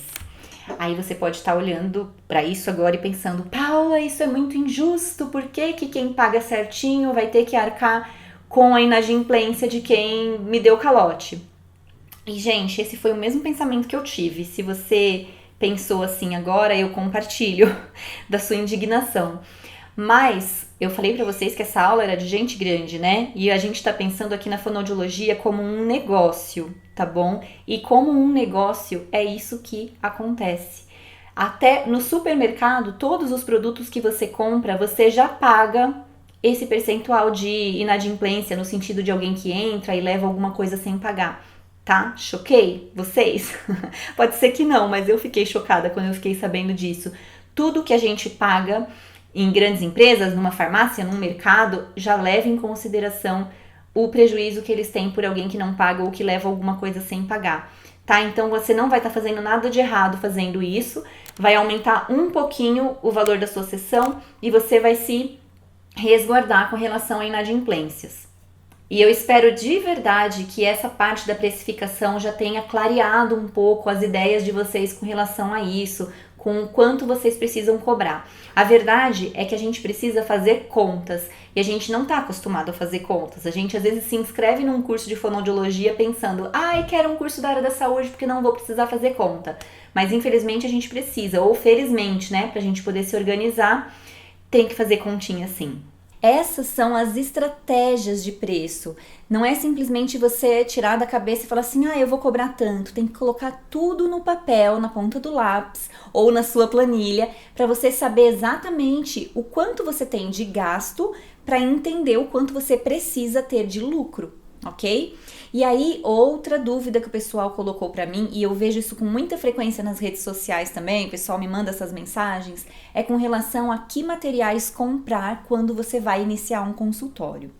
Speaker 1: Aí você pode estar olhando para isso agora e pensando, Paula, isso é muito injusto, por que quem paga certinho vai ter que arcar com a inadimplência de quem me deu calote? E, gente, esse foi o mesmo pensamento que eu tive. Se você pensou assim agora, eu compartilho da sua indignação. Mas eu falei pra vocês que essa aula era de gente grande, né? E a gente tá pensando aqui na fonoaudiologia como um negócio, tá bom? E como um negócio é isso que acontece. Até no supermercado, todos os produtos que você compra, você já paga esse percentual de inadimplência, no sentido de alguém que entra e leva alguma coisa sem pagar. Tá? Choquei vocês? Pode ser que não, mas eu fiquei chocada quando eu fiquei sabendo disso. Tudo que a gente paga em grandes empresas, numa farmácia, num mercado, já leva em consideração o prejuízo que eles têm por alguém que não paga ou que leva alguma coisa sem pagar, tá? Então você não vai estar fazendo nada de errado fazendo isso, vai aumentar um pouquinho o valor da sua sessão e você vai se resguardar com relação a inadimplências. E eu espero de verdade que essa parte da precificação já tenha clareado um pouco as ideias de vocês com relação a isso, com o quanto vocês precisam cobrar. A verdade é que a gente precisa fazer contas e a gente não está acostumado a fazer contas. A gente às vezes se inscreve num curso de fonoaudiologia pensando, quero um curso da área da saúde porque não vou precisar fazer conta. Mas infelizmente a gente precisa, ou felizmente, né, pra gente poder se organizar, tem que fazer continha sim. Essas são as estratégias de preço. Não é simplesmente você tirar da cabeça e falar assim, eu vou cobrar tanto. Tem que colocar tudo no papel, na ponta do lápis ou na sua planilha, para você saber exatamente o quanto você tem de gasto para entender o quanto você precisa ter de lucro, ok? E aí, outra dúvida que o pessoal colocou para mim, e eu vejo isso com muita frequência nas redes sociais também, o pessoal me manda essas mensagens, é com relação a que materiais comprar quando você vai iniciar um consultório.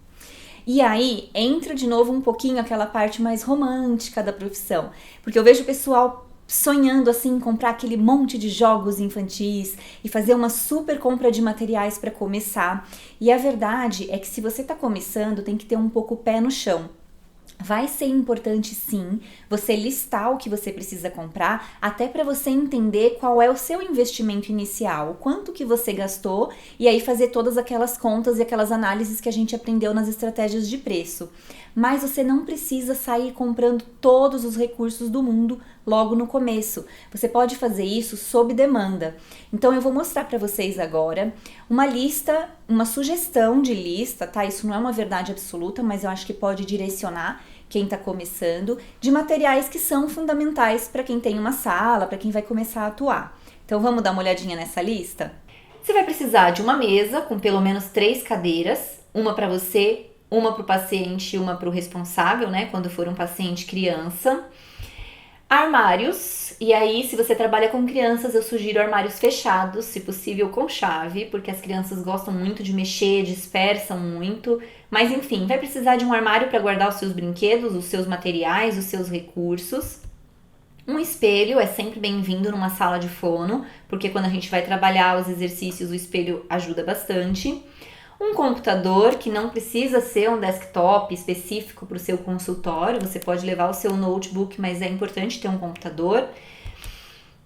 Speaker 1: E aí, entra de novo um pouquinho aquela parte mais romântica da profissão, porque eu vejo o pessoal sonhando assim em comprar aquele monte de jogos infantis e fazer uma super compra de materiais para começar. E a verdade é que se você está começando, tem que ter um pouco o pé no chão. Vai ser importante sim você listar o que você precisa comprar, até para você entender qual é o seu investimento inicial, o quanto que você gastou, e aí fazer todas aquelas contas e aquelas análises que a gente aprendeu nas estratégias de preço. Mas você não precisa sair comprando todos os recursos do mundo logo no começo. Você pode fazer isso sob demanda. Então eu vou mostrar para vocês agora uma lista, uma sugestão de lista, tá? Isso não é uma verdade absoluta, mas eu acho que pode direcionar quem está começando, de materiais que são fundamentais para quem tem uma sala, para quem vai começar a atuar. Então vamos dar uma olhadinha nessa lista? Você vai precisar de uma mesa com pelo menos 3 cadeiras, uma para você, uma para o paciente e uma para o responsável, né? Quando for um paciente criança. Armários, e aí se você trabalha com crianças, eu sugiro armários fechados, se possível com chave, porque as crianças gostam muito de mexer, dispersam muito, mas enfim, vai precisar de um armário para guardar os seus brinquedos, os seus materiais, os seus recursos. Um espelho é sempre bem-vindo numa sala de fono, porque quando a gente vai trabalhar os exercícios, o espelho ajuda bastante. Um computador, que não precisa ser um desktop específico para o seu consultório, você pode levar o seu notebook, mas é importante ter um computador.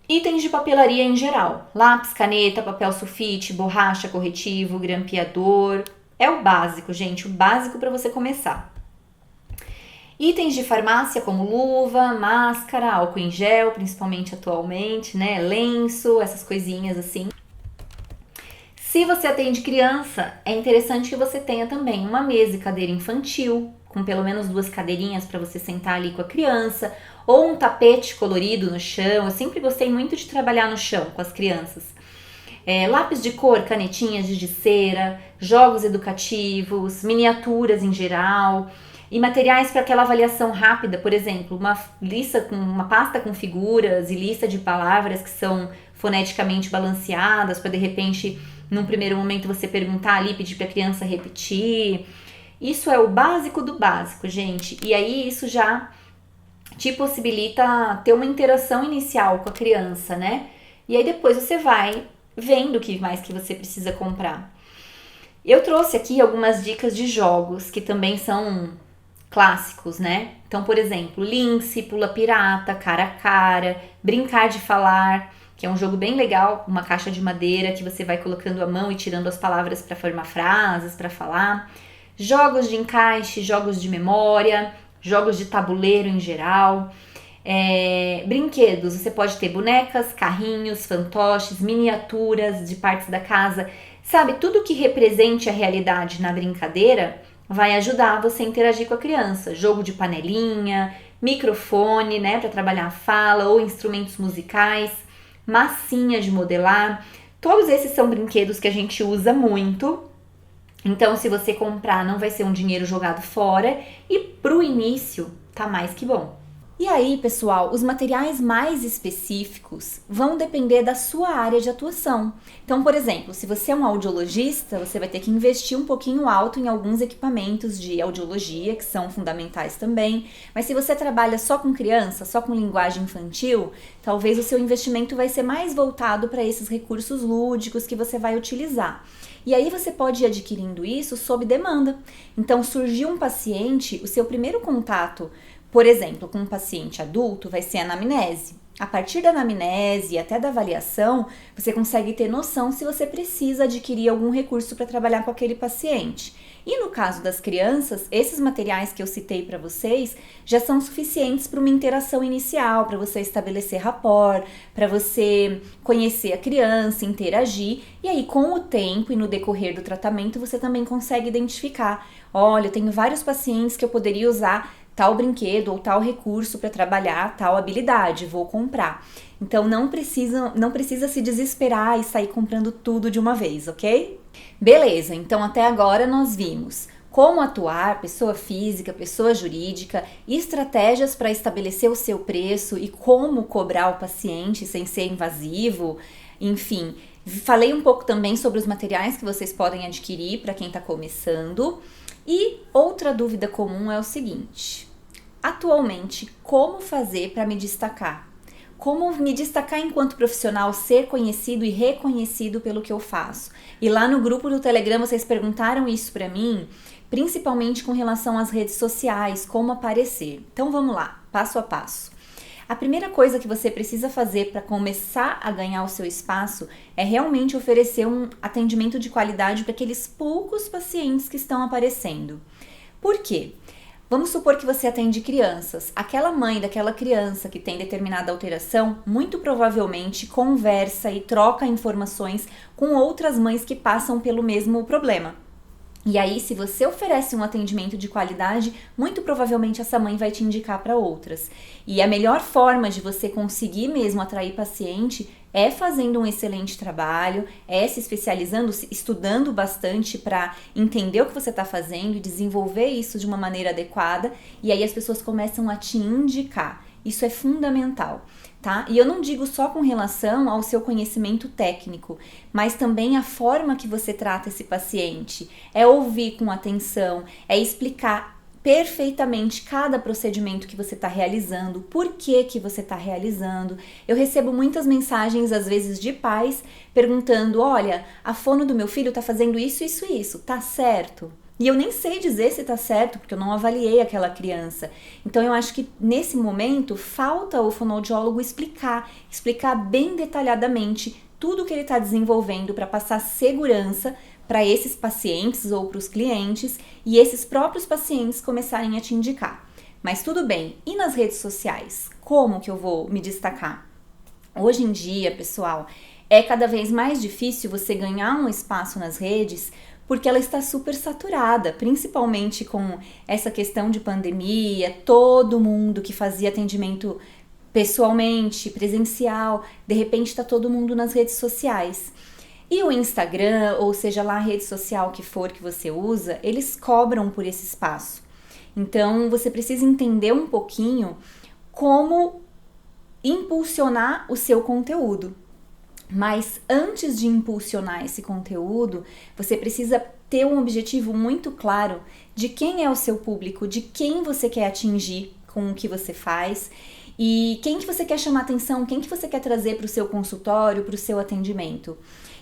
Speaker 1: Itens de papelaria em geral: lápis, caneta, papel sulfite, borracha, corretivo, grampeador. É o básico, gente, o básico para você começar. Itens de farmácia como luva, máscara, álcool em gel, principalmente atualmente, né? Lenço, essas coisinhas assim. Se você atende criança, é interessante que você tenha também uma mesa e cadeira infantil, com pelo menos 2 cadeirinhas para você sentar ali com a criança, ou um tapete colorido no chão. Eu sempre gostei muito de trabalhar no chão com as crianças. Lápis de cor, canetinhas de cera, jogos educativos, miniaturas em geral e materiais para aquela avaliação rápida, por exemplo, uma pasta com figuras e lista de palavras que são foneticamente balanceadas, para de repente, num primeiro momento, você perguntar ali, pedir para a criança repetir. Isso é o básico do básico, gente. E aí isso já te possibilita ter uma interação inicial com a criança, né? E aí depois você vai vendo o que mais que você precisa comprar. Eu trouxe aqui algumas dicas de jogos que também são clássicos, né? Então, por exemplo, Lince, Pula Pirata, Cara a Cara, Brincar de Falar, que é um jogo bem legal, uma caixa de madeira que você vai colocando a mão e tirando as palavras para formar frases, para falar. Jogos de encaixe, jogos de memória, jogos de tabuleiro em geral. Brinquedos, você pode ter bonecas, carrinhos, fantoches, miniaturas de partes da casa. Sabe, tudo que represente a realidade na brincadeira vai ajudar você a interagir com a criança. Jogo de panelinha, microfone, né, para trabalhar a fala, ou instrumentos musicais, massinha de modelar. Todos esses são brinquedos que a gente usa muito. Então, se você comprar, não vai ser um dinheiro jogado fora e pro início tá mais que bom. E aí, pessoal, os materiais mais específicos vão depender da sua área de atuação. Então, por exemplo, se você é um audiologista, você vai ter que investir um pouquinho alto em alguns equipamentos de audiologia, que são fundamentais também. Mas se você trabalha só com criança, só com linguagem infantil, talvez o seu investimento vai ser mais voltado para esses recursos lúdicos que você vai utilizar. E aí você pode ir adquirindo isso sob demanda. Então, surgiu um paciente, o seu primeiro contato, por exemplo, com um paciente adulto, vai ser a anamnese. A partir da anamnese e até da avaliação, você consegue ter noção se você precisa adquirir algum recurso para trabalhar com aquele paciente. E no caso das crianças, esses materiais que eu citei para vocês já são suficientes para uma interação inicial, para você estabelecer rapport, para você conhecer a criança, interagir. E aí, com o tempo e no decorrer do tratamento, você também consegue identificar: olha, eu tenho vários pacientes que eu poderia usar tal brinquedo ou tal recurso para trabalhar tal habilidade, vou comprar. Então não precisa se desesperar e sair comprando tudo de uma vez, ok? Beleza, então até agora nós vimos como atuar, pessoa física, pessoa jurídica, estratégias para estabelecer o seu preço e como cobrar o paciente sem ser invasivo, enfim. Falei um pouco também sobre os materiais que vocês podem adquirir para quem está começando. E outra dúvida comum é o seguinte: atualmente, como fazer para me destacar? Como me destacar enquanto profissional, ser conhecido e reconhecido pelo que eu faço? E lá no grupo do Telegram vocês perguntaram isso para mim, principalmente com relação às redes sociais, como aparecer. Então vamos lá, passo a passo. A primeira coisa que você precisa fazer para começar a ganhar o seu espaço é realmente oferecer um atendimento de qualidade para aqueles poucos pacientes que estão aparecendo. Por quê? Vamos supor que você atende crianças. Aquela mãe daquela criança que tem determinada alteração, muito provavelmente conversa e troca informações com outras mães que passam pelo mesmo problema. E aí, se você oferece um atendimento de qualidade, muito provavelmente essa mãe vai te indicar para outras. E a melhor forma de você conseguir mesmo atrair paciente é fazendo um excelente trabalho, é se especializando, estudando bastante para entender o que você está fazendo e desenvolver isso de uma maneira adequada. E aí as pessoas começam a te indicar. Isso é fundamental, tá? E eu não digo só com relação ao seu conhecimento técnico, mas também a forma que você trata esse paciente. É ouvir com atenção, é explicar perfeitamente cada procedimento que você está realizando, por que que você está realizando. Eu recebo muitas mensagens, às vezes, de pais perguntando: olha, a fono do meu filho está fazendo isso, isso e isso, tá certo? E eu nem sei dizer se tá certo, porque eu não avaliei aquela criança. Então eu acho que nesse momento falta o fonoaudiólogo explicar bem detalhadamente tudo que ele está desenvolvendo para passar segurança para esses pacientes ou para os clientes e esses próprios pacientes começarem a te indicar. Mas tudo bem, e nas redes sociais? Como que eu vou me destacar? Hoje em dia, pessoal, é cada vez mais difícil você ganhar um espaço nas redes porque ela está super saturada, principalmente com essa questão de pandemia, todo mundo que fazia atendimento pessoalmente, presencial, de repente está todo mundo nas redes sociais. E o Instagram, ou seja lá a rede social que for que você usa, eles cobram por esse espaço. Então você precisa entender um pouquinho como impulsionar o seu conteúdo. Mas antes de impulsionar esse conteúdo, você precisa ter um objetivo muito claro de quem é o seu público, de quem você quer atingir com o que você faz e quem que você quer chamar atenção, quem que você quer trazer para o seu consultório, para o seu atendimento.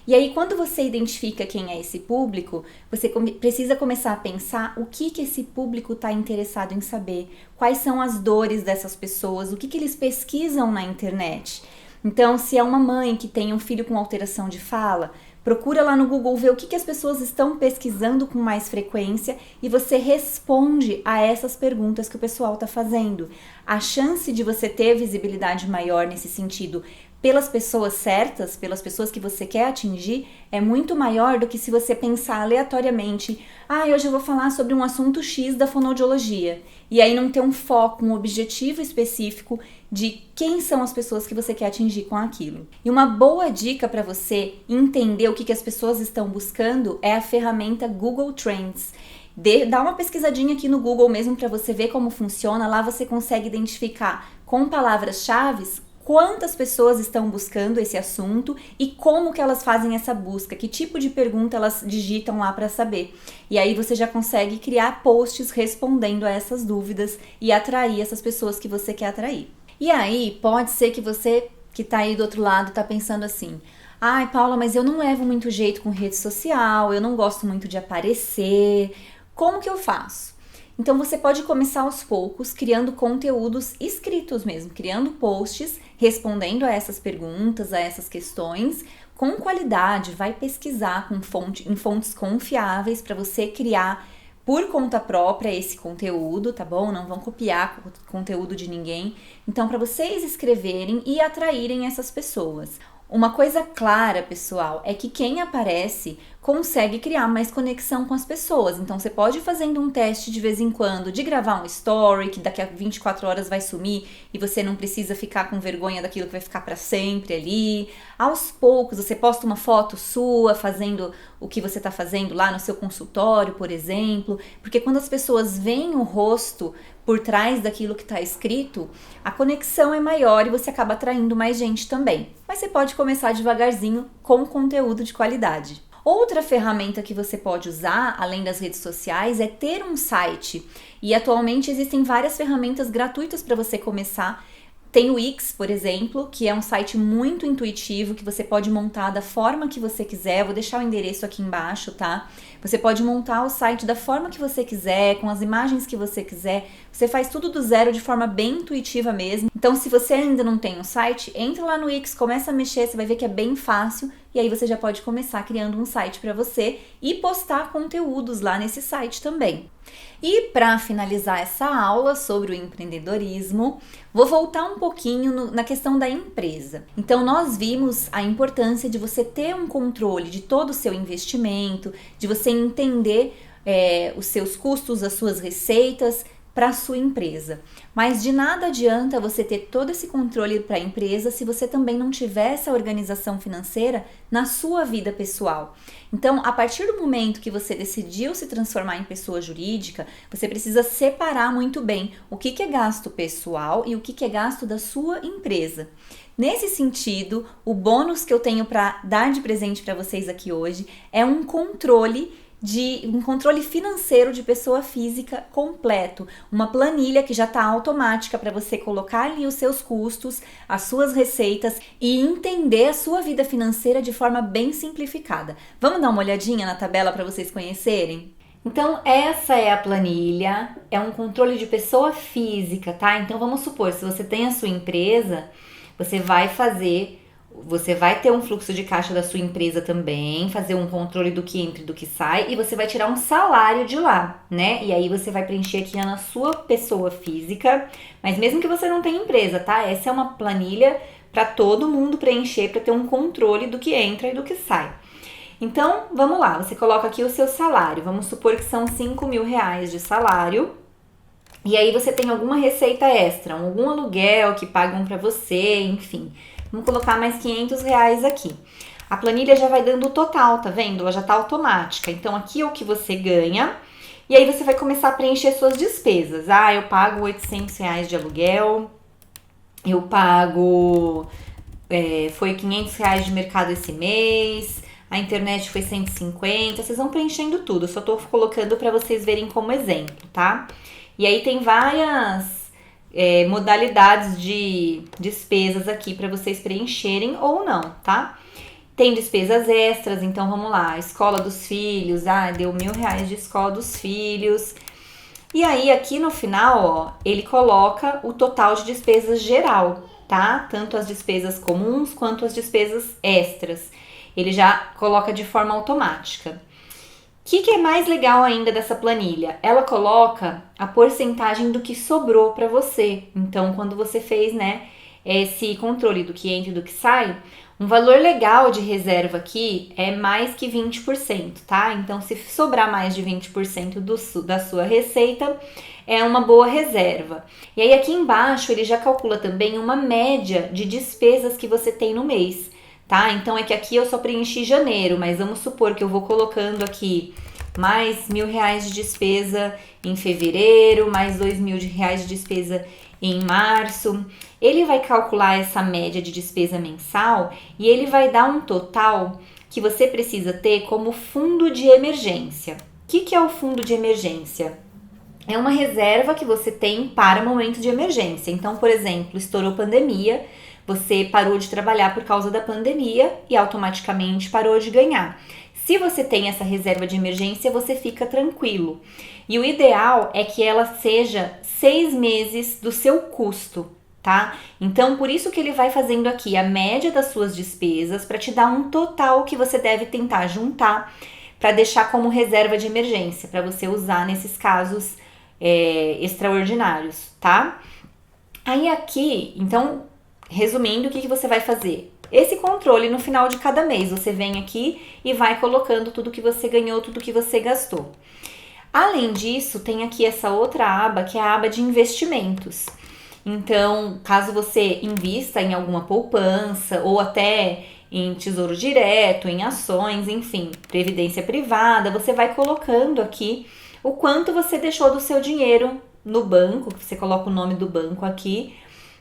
Speaker 1: E aí, quando você identifica quem é esse público, você precisa começar a pensar o que esse público está interessado em saber, quais são as dores dessas pessoas, o que eles pesquisam na internet. Então, se é uma mãe que tem um filho com alteração de fala, procura lá no Google ver o que as pessoas estão pesquisando com mais frequência e você responde a essas perguntas que o pessoal está fazendo. A chance de você ter visibilidade maior nesse sentido pelas pessoas certas, pelas pessoas que você quer atingir, é muito maior do que se você pensar aleatoriamente, hoje eu vou falar sobre um assunto X da fonoaudiologia, e aí não ter um foco, um objetivo específico de quem são as pessoas que você quer atingir com aquilo. E uma boa dica para você entender o que as pessoas estão buscando é a ferramenta Google Trends. Dá uma pesquisadinha aqui no Google mesmo para você ver como funciona. Lá você consegue identificar com palavras-chave quantas pessoas estão buscando esse assunto e como que elas fazem essa busca, que tipo de pergunta elas digitam lá para saber. E aí você já consegue criar posts respondendo a essas dúvidas e atrair essas pessoas que você quer atrair. E aí pode ser que você que tá aí do outro lado tá pensando assim: Paula, mas eu não levo muito jeito com rede social, eu não gosto muito de aparecer, como que eu faço? Então você pode começar aos poucos, criando conteúdos escritos mesmo, criando posts, respondendo a essas perguntas, a essas questões, com qualidade. Vai pesquisar em fontes confiáveis para você criar por conta própria esse conteúdo, tá bom? Não vão copiar o conteúdo de ninguém. Então, para vocês escreverem e atraírem essas pessoas. Uma coisa clara, pessoal, é que quem aparece consegue criar mais conexão com as pessoas. Então, você pode ir fazendo um teste de vez em quando, de gravar um story, que daqui a 24 horas vai sumir e você não precisa ficar com vergonha daquilo que vai ficar para sempre ali. Aos poucos, você posta uma foto sua fazendo o que você está fazendo lá no seu consultório, por exemplo. Porque quando as pessoas veem o rosto por trás daquilo que está escrito, a conexão é maior e você acaba atraindo mais gente também. Mas você pode começar devagarzinho com conteúdo de qualidade. Outra ferramenta que você pode usar, além das redes sociais, é ter um site. E atualmente existem várias ferramentas gratuitas para você começar. Tem o Wix, por exemplo, que é um site muito intuitivo, que você pode montar da forma que você quiser. Eu vou deixar o endereço aqui embaixo, tá? Você pode montar o site da forma que você quiser, com as imagens que você quiser. Você faz tudo do zero de forma bem intuitiva mesmo. Então, se você ainda não tem um site, entra lá no Wix, começa a mexer, você vai ver que é bem fácil. E aí você já pode começar criando um site para você e postar conteúdos lá nesse site também. E para finalizar essa aula sobre o empreendedorismo, vou voltar um pouquinho na questão da empresa. Então, nós vimos a importância de você ter um controle de todo o seu investimento, de você entender os seus custos, as suas receitas para a sua empresa. Mas de nada adianta você ter todo esse controle para a empresa se você também não tiver essa organização financeira na sua vida pessoal. Então, a partir do momento que você decidiu se transformar em pessoa jurídica, você precisa separar muito bem o que é gasto pessoal e o que é gasto da sua empresa. Nesse sentido, o bônus que eu tenho para dar de presente para vocês aqui hoje é um controle financeiro de pessoa física completo, uma planilha que já está automática para você colocar ali os seus custos, as suas receitas e entender a sua vida financeira de forma bem simplificada. Vamos dar uma olhadinha na tabela para vocês conhecerem? Então, essa é a planilha, é um controle de pessoa física, tá? Então, vamos supor, se você tem a sua empresa, você vai ter um fluxo de caixa da sua empresa também, fazer um controle do que entra e do que sai, e você vai tirar um salário de lá, né? E aí você vai preencher aqui na sua pessoa física, mas mesmo que você não tenha empresa, tá? Essa é uma planilha para todo mundo preencher, para ter um controle do que entra e do que sai. Então, vamos lá, você coloca aqui o seu salário, vamos supor que são 5 mil reais de salário, e aí você tem alguma receita extra, algum aluguel que pagam para você, enfim. Vamos colocar mais 500 reais aqui. A planilha já vai dando o total, tá vendo? Ela já tá automática. Então, aqui é o que você ganha, e aí você vai começar a preencher suas despesas. Ah, eu pago 800 reais de aluguel, eu pago, foi 500 reais de mercado esse mês, a internet foi 150, vocês vão preenchendo tudo, eu só tô colocando para vocês verem como exemplo, tá? E aí tem várias modalidades de despesas aqui para vocês preencherem ou não, tá? Tem despesas extras, então vamos lá, escola dos filhos, deu R$ 1.000 de escola dos filhos. E aí aqui no final, ó, ele coloca o total de despesas geral, tá? Tanto as despesas comuns quanto as despesas extras. Ele já coloca de forma automática. O que é mais legal ainda dessa planilha? Ela coloca a porcentagem do que sobrou para você. Então, quando você fez, né, esse controle do que entra e do que sai, um valor legal de reserva aqui é mais que 20%, tá? Então, se sobrar mais de 20% da sua receita, é uma boa reserva. E aí, aqui embaixo, ele já calcula também uma média de despesas que você tem no mês. Tá? Então é que aqui eu só preenchi janeiro, mas vamos supor que eu vou colocando aqui mais R$ 1.000 de despesa em fevereiro, mais R$ 2.000 de despesa em março. Ele vai calcular essa média de despesa mensal e ele vai dar um total que você precisa ter como fundo de emergência. O que é o fundo de emergência? É uma reserva que você tem para momento de emergência. Então, por exemplo, estourou pandemia, você parou de trabalhar por causa da pandemia e automaticamente parou de ganhar. Se você tem essa reserva de emergência, você fica tranquilo. E o ideal é que ela seja 6 meses do seu custo, tá? Então, por isso que ele vai fazendo aqui a média das suas despesas para te dar um total que você deve tentar juntar para deixar como reserva de emergência, para você usar nesses casos extraordinários, tá? Aí aqui, então, resumindo, o que você vai fazer? Esse controle no final de cada mês, você vem aqui e vai colocando tudo que você ganhou, tudo que você gastou. Além disso, tem aqui essa outra aba, que é a aba de investimentos. Então, caso você invista em alguma poupança ou até em tesouro direto, em ações, enfim, previdência privada, você vai colocando aqui o quanto você deixou do seu dinheiro no banco, você coloca o nome do banco aqui,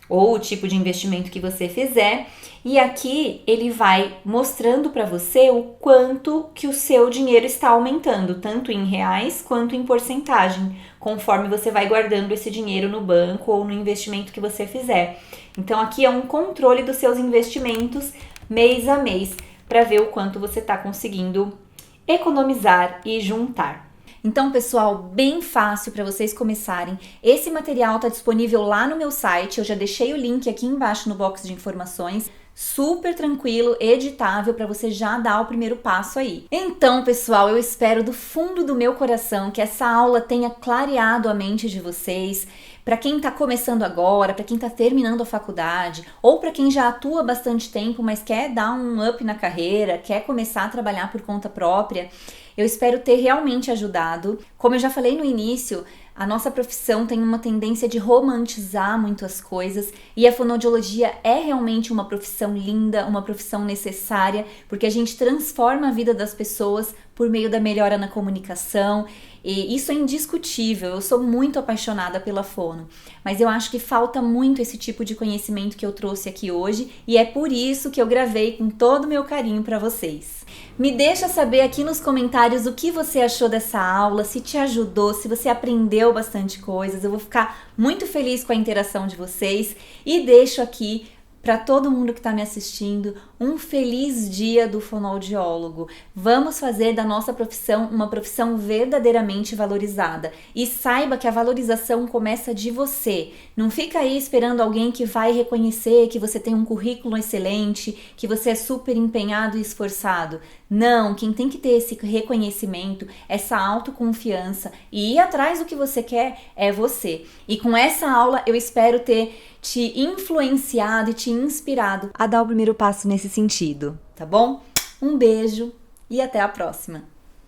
Speaker 1: ou o tipo de investimento que você fizer, e aqui ele vai mostrando para você o quanto que o seu dinheiro está aumentando, tanto em reais quanto em porcentagem, conforme você vai guardando esse dinheiro no banco ou no investimento que você fizer. Então aqui é um controle dos seus investimentos mês a mês, para ver o quanto você está conseguindo economizar e juntar. Então, pessoal, bem fácil para vocês começarem. Esse material está disponível lá no meu site, eu já deixei o link aqui embaixo no box de informações. Super tranquilo, editável, para você já dar o primeiro passo aí. Então, pessoal, eu espero do fundo do meu coração que essa aula tenha clareado a mente de vocês. Para quem está começando agora, para quem está terminando a faculdade, ou para quem já atua há bastante tempo, mas quer dar um up na carreira, quer começar a trabalhar por conta própria, eu espero ter realmente ajudado. Como eu já falei no início, a nossa profissão tem uma tendência de romantizar muitas coisas e a fonoaudiologia é realmente uma profissão linda, uma profissão necessária, porque a gente transforma a vida das pessoas por meio da melhora na comunicação. E isso é indiscutível, eu sou muito apaixonada pela fono, mas eu acho que falta muito esse tipo de conhecimento que eu trouxe aqui hoje e é por isso que eu gravei com todo o meu carinho para vocês. Me deixa saber aqui nos comentários o que você achou dessa aula, se te ajudou, se você aprendeu bastante coisas, eu vou ficar muito feliz com a interação de vocês e deixo aqui para todo mundo que está me assistindo um feliz dia do fonoaudiólogo. Vamos fazer da nossa profissão uma profissão verdadeiramente valorizada. E saiba que a valorização começa de você. Não fica aí esperando alguém que vai reconhecer que você tem um currículo excelente, que você é super empenhado e esforçado. Não, quem tem que ter esse reconhecimento, essa autoconfiança e ir atrás do que você quer é você. E com essa aula eu espero ter te influenciado e te inspirado a dar o primeiro passo nesse sentido, tá bom? Um beijo e até a próxima!